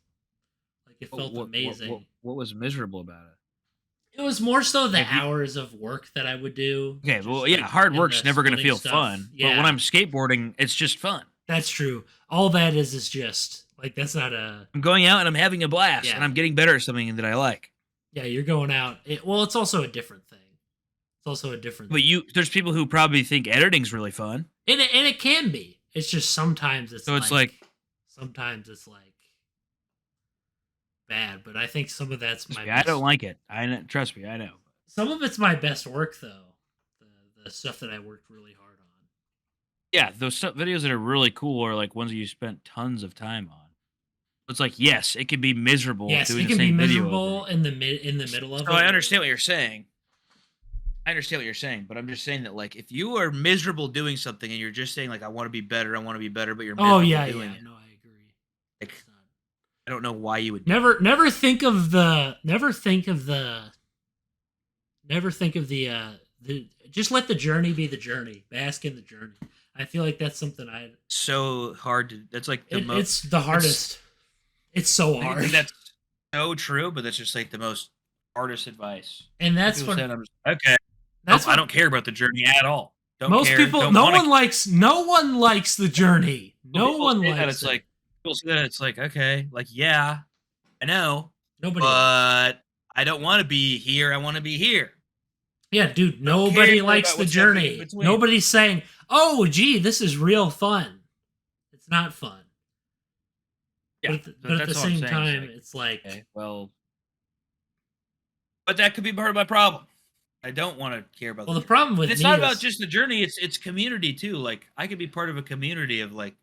S1: Like it felt amazing.
S2: What was miserable about it?
S1: It was more so the
S2: Like you,
S1: hours of work that I would do.
S2: okay, well,
S1: Just
S2: yeah,
S1: like
S2: hard
S1: in
S2: work's
S1: the
S2: never gonna
S1: splitting
S2: feel
S1: stuff.
S2: fun. But when
S1: Yeah,
S2: I'm skateboarding, it's just fun.
S1: that's true. All that is just like that's not a
S2: I'm going out and I'm having a blast, and
S1: yeah.
S2: I'm getting better at something that I like.
S1: Yeah, you're going out. Well, it's also a different thing. It's also a different
S2: But
S1: thing.
S2: there's people who probably think editing's really fun.
S1: And it can be. It's just
S2: So it's like,
S1: sometimes it's like bad, but I think some of that's my
S2: I
S1: best.
S2: don't like it. Trust me, I know.
S1: Some of it's my best work though. The stuff that I worked really hard on.
S2: Yeah, those videos that are really cool are like ones that you spent tons of time on. It's like, yes, it can be miserable
S1: Yes,
S2: doing
S1: it
S2: the
S1: can be
S2: same video
S1: miserable
S2: over.
S1: in the middle of it.
S2: So I understand what you're saying. I understand what you're saying, but I'm just saying that like if you are miserable doing something and you're just saying like I want to be better, but you're miserable
S1: Oh yeah,
S2: doing
S1: yeah.
S2: it.
S1: No, I agree.
S2: Like I don't know why you would
S1: Never think of the just let the journey be the journey. Bask in the journey. I feel like that's something
S2: so hard to that's like the most
S1: it's the hardest. It's so
S2: I
S1: hard.
S2: think that's so true, but that's just like the most hardest advice.
S1: And that's
S2: People
S1: what
S2: said, I'm just, okay.
S1: that's
S2: I don't care about the journey at all. Don't
S1: most
S2: care.
S1: people
S2: Don't
S1: no
S2: wanna,
S1: one likes the journey. No
S2: people
S1: one
S2: say that
S1: likes
S2: it's
S1: it.
S2: like people say that it's like okay, like yeah, I know,
S1: Nobody likes
S2: but I don't want to be here. I want to be here.
S1: it. Yeah, dude,
S2: I don't
S1: nobody
S2: care
S1: likes
S2: about
S1: the
S2: what's happening in
S1: journey.
S2: between.
S1: Nobody's saying, "Oh, gee, this is real fun." It's not fun.
S2: Yeah,
S1: But at the
S2: that's all I'm
S1: same
S2: saying.
S1: time,
S2: Like,
S1: it's like
S2: okay, well, but that could be part of my problem. I don't want to care about.
S1: well,
S2: The
S1: the problem with
S2: and it's
S1: me
S2: not about
S1: is
S2: just the journey. It's community too. Like I could be part of a community of like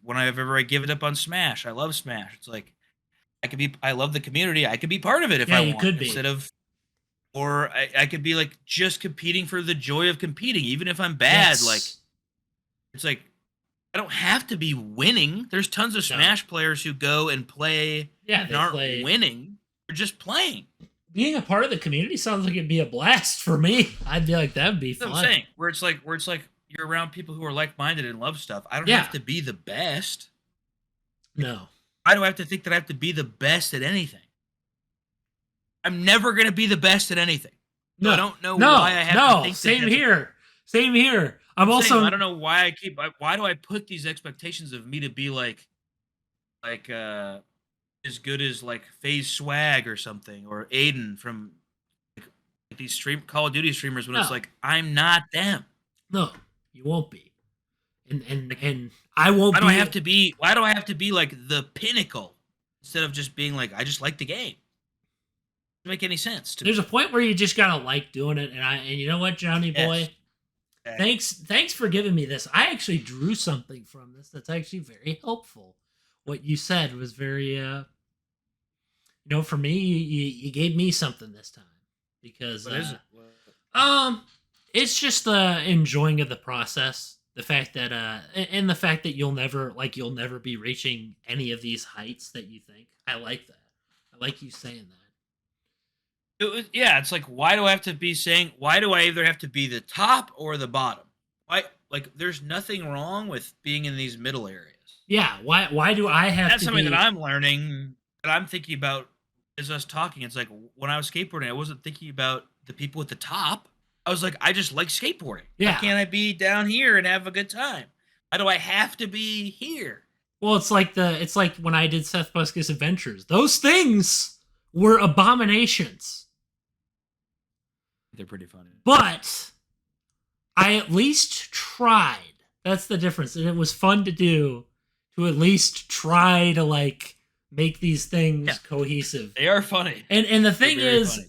S2: whenever I give it up on Smash, I love Smash. It's like I love the community. I could be part of it if
S1: yeah,
S2: I
S1: you
S2: want
S1: could be.
S2: instead of or I could be like just competing for the joy of competing, even if I'm bad.
S1: Yes.
S2: Like it's like I don't have to be winning. There's tons of
S1: No.
S2: Smash players who go and play
S1: Yeah,
S2: and
S1: they
S2: aren't
S1: play.
S2: winning. They're just playing.
S1: Being a part of the community sounds like it'd be a blast for me. I'd be like, that'd be
S2: That's
S1: fun.
S2: what I'm saying. Where it's like you're around people who are like minded and love stuff. I don't
S1: Yeah.
S2: have to be the best.
S1: No.
S2: Why do I have to think that I have to be the best at anything? I'm never gonna be the best at anything. So
S1: No.
S2: I don't know why I have to think
S1: same
S2: that
S1: here. Same here. I'm also
S2: I don't know why why do I put these expectations of me to be like as good as like FaZe Swag or something or Aiden from like these Call of Duty streamers when it's
S1: No.
S2: like I'm not them.
S1: No, you won't be. And I won't
S2: Why
S1: be.
S2: do I have to be like the pinnacle instead of just being like I just like the game? Doesn't make any sense to me.
S1: There's a point where you just gotta like doing it, and you know what, Johnny boy?
S2: Yes.
S1: Thanks for giving me this. I actually drew something from this that's actually very helpful. What you said was very for me, you gave me something this time because
S2: What is it?
S1: it's just the enjoying of the process. The fact that and the fact that you'll never be reaching any of these heights that you think. I like that. I like you saying that.
S2: Yeah, it's like why do I either have to be the top or the bottom? Why like there's nothing wrong with being in these middle areas.
S1: Yeah, why do I have
S2: That's
S1: to
S2: something
S1: be...
S2: that I'm learning that I'm thinking about as us talking. It's like when I was skateboarding, I wasn't thinking about the people at the top. I was like, I just like skateboarding.
S1: Yeah.
S2: Why can't I be down here and have a good time? Why do I have to be here?
S1: Well, it's like when I did Seth Buskus Adventures. Those things were abominations.
S2: They're pretty funny.
S1: But I at least tried. That's the difference. And it was fun to do, to at least try to like make these things cohesive.
S2: They are funny.
S1: And the thing is,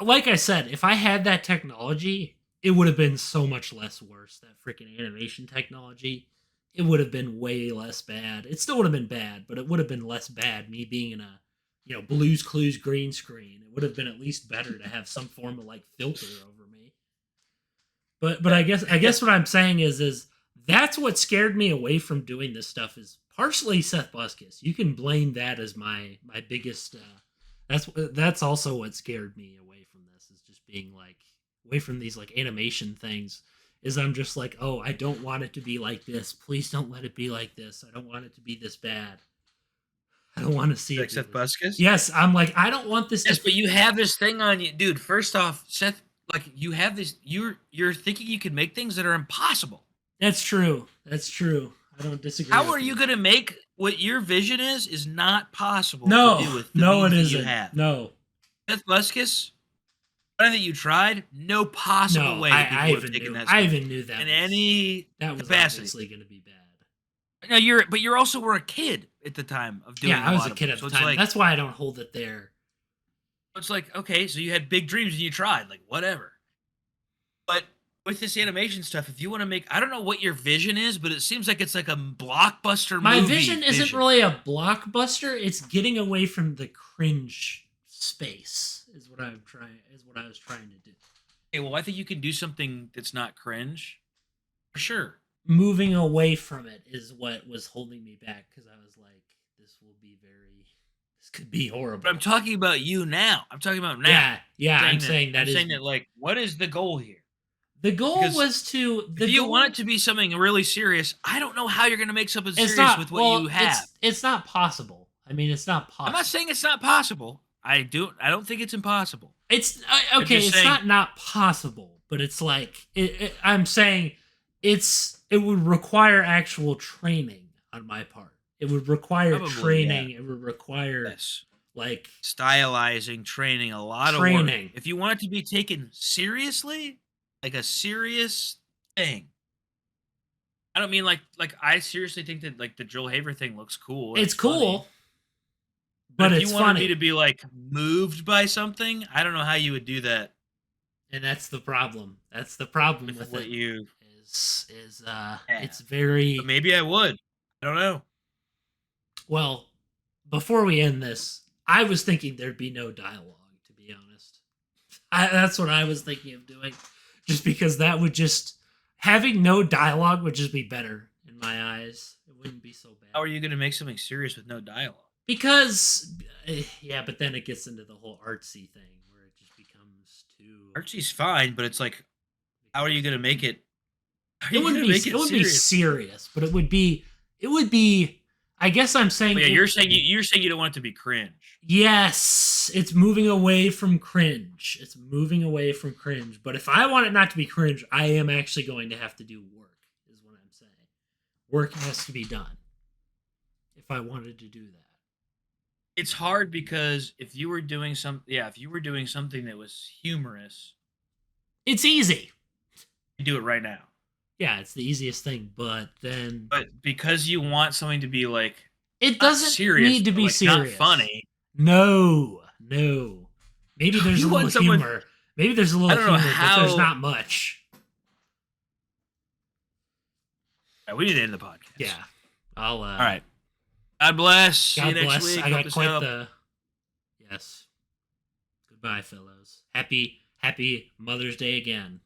S1: like I said, if I had that technology, it would have been so much less worse. That freaking animation technology, it would have been way less bad. It still would have been bad, but it would have been less bad. Me being in a Blue's Clues green screen, it would have been at least better to have some form of like filter over me. But I guess what I'm saying is That's what scared me away from doing this stuff is partially Seth Buscus. You can blame that as my biggest. That's also what scared me away from this is just being like away from these like animation things. Is I'm just like, oh, I don't want it to be like this. Please don't let it be like this. I don't want it to be this bad. I don't want to see
S2: Like
S1: it.
S2: Seth Buscus?
S1: Yes, I'm like, I don't want this.
S2: Yes, but you have this thing on you, dude. First off, Seth, like you have this. You're thinking you can make things that are impossible.
S1: That's true. That's true. I don't disagree.
S2: How are you going to make what your vision is not possible?
S1: No,
S2: to do with the
S1: no, it
S2: means that
S1: isn't.
S2: You have.
S1: No,
S2: Seth Buscus. I think you tried. No possible
S1: no.
S2: way that people would have taken that.
S1: I even knew that
S2: in
S1: was,
S2: any
S1: that was
S2: capacity.
S1: obviously going to be bad.
S2: No, you're also were a kid at the time of doing.
S1: Yeah, I was a
S2: of
S1: kid
S2: them.
S1: at the
S2: So
S1: time.
S2: Like,
S1: That's why I don't hold it there.
S2: it's like, okay, so you had big dreams and you tried, like whatever. But with this animation stuff, if you want to make, I don't know what your vision is, but it seems like it's like a blockbuster
S1: My
S2: movie
S1: vision isn't really a blockbuster. It's getting away from the cringe space. Is what I was trying to do.
S2: Okay, well, I think you can do something that's not cringe, for sure.
S1: Moving away from it is what was holding me back because I was like, this could be horrible.
S2: But I'm talking about you now. I'm talking about now.
S1: Yeah. I'm saying that
S2: like, what is the goal here?
S1: The goal
S2: Because
S1: was to.
S2: If you want it to be something really serious, I don't know how you're going to make something serious with what you have.
S1: It's not possible. I mean, it's not possible.
S2: I'm not saying it's not possible. I don't think it's impossible.
S1: It's okay. It's saying, not possible, but it's like I'm saying it would require actual training on my part. It would require training. Yeah. It would require like
S2: stylizing, training, a lot of work. If you want it to be taken seriously, like a serious thing. I don't mean like I seriously think that like the Joel Haver thing looks cool.
S1: It's cool. Funny. But
S2: if you wanted me to be like moved by something, I don't know how you would do that.
S1: And that's the problem. That's the problem with
S2: what
S1: it.
S2: You
S1: it's very.
S2: But maybe I would. I don't know.
S1: Well, before we end this, I was thinking there'd be no dialogue. To be honest, that's what I was thinking of doing, just because that would just having no dialogue would just be better in my eyes. It wouldn't be so bad.
S2: How are you going to make something serious with no dialogue?
S1: Because, yeah, but then it gets into the whole artsy thing where it just becomes too.
S2: Artsy's fine, but it's like, how are you going to make it?
S1: It wouldn't be serious, but it would be. I guess I'm saying.
S2: Yeah, you're saying you don't want it to be cringe.
S1: Yes, it's moving away from cringe. It's moving away from cringe. But if I want it not to be cringe, I am actually going to have to do work. Is what I'm saying. Work has to be done. If I wanted to do that.
S2: It's hard because if you were doing something that was humorous,
S1: it's easy.
S2: You do it right now.
S1: Yeah, it's the easiest thing, but
S2: because you want something to be like
S1: it doesn't
S2: serious,
S1: need to be
S2: like,
S1: serious.
S2: Not funny.
S1: No. Maybe there's a little humor. Maybe there's a little humor, but there's not much.
S2: Right, we need to end the podcast.
S1: Yeah, all
S2: right. God bless.
S1: God
S2: See you
S1: bless.
S2: Next week.
S1: I got quite the. Yes. Goodbye, fellows. Happy Mother's Day again.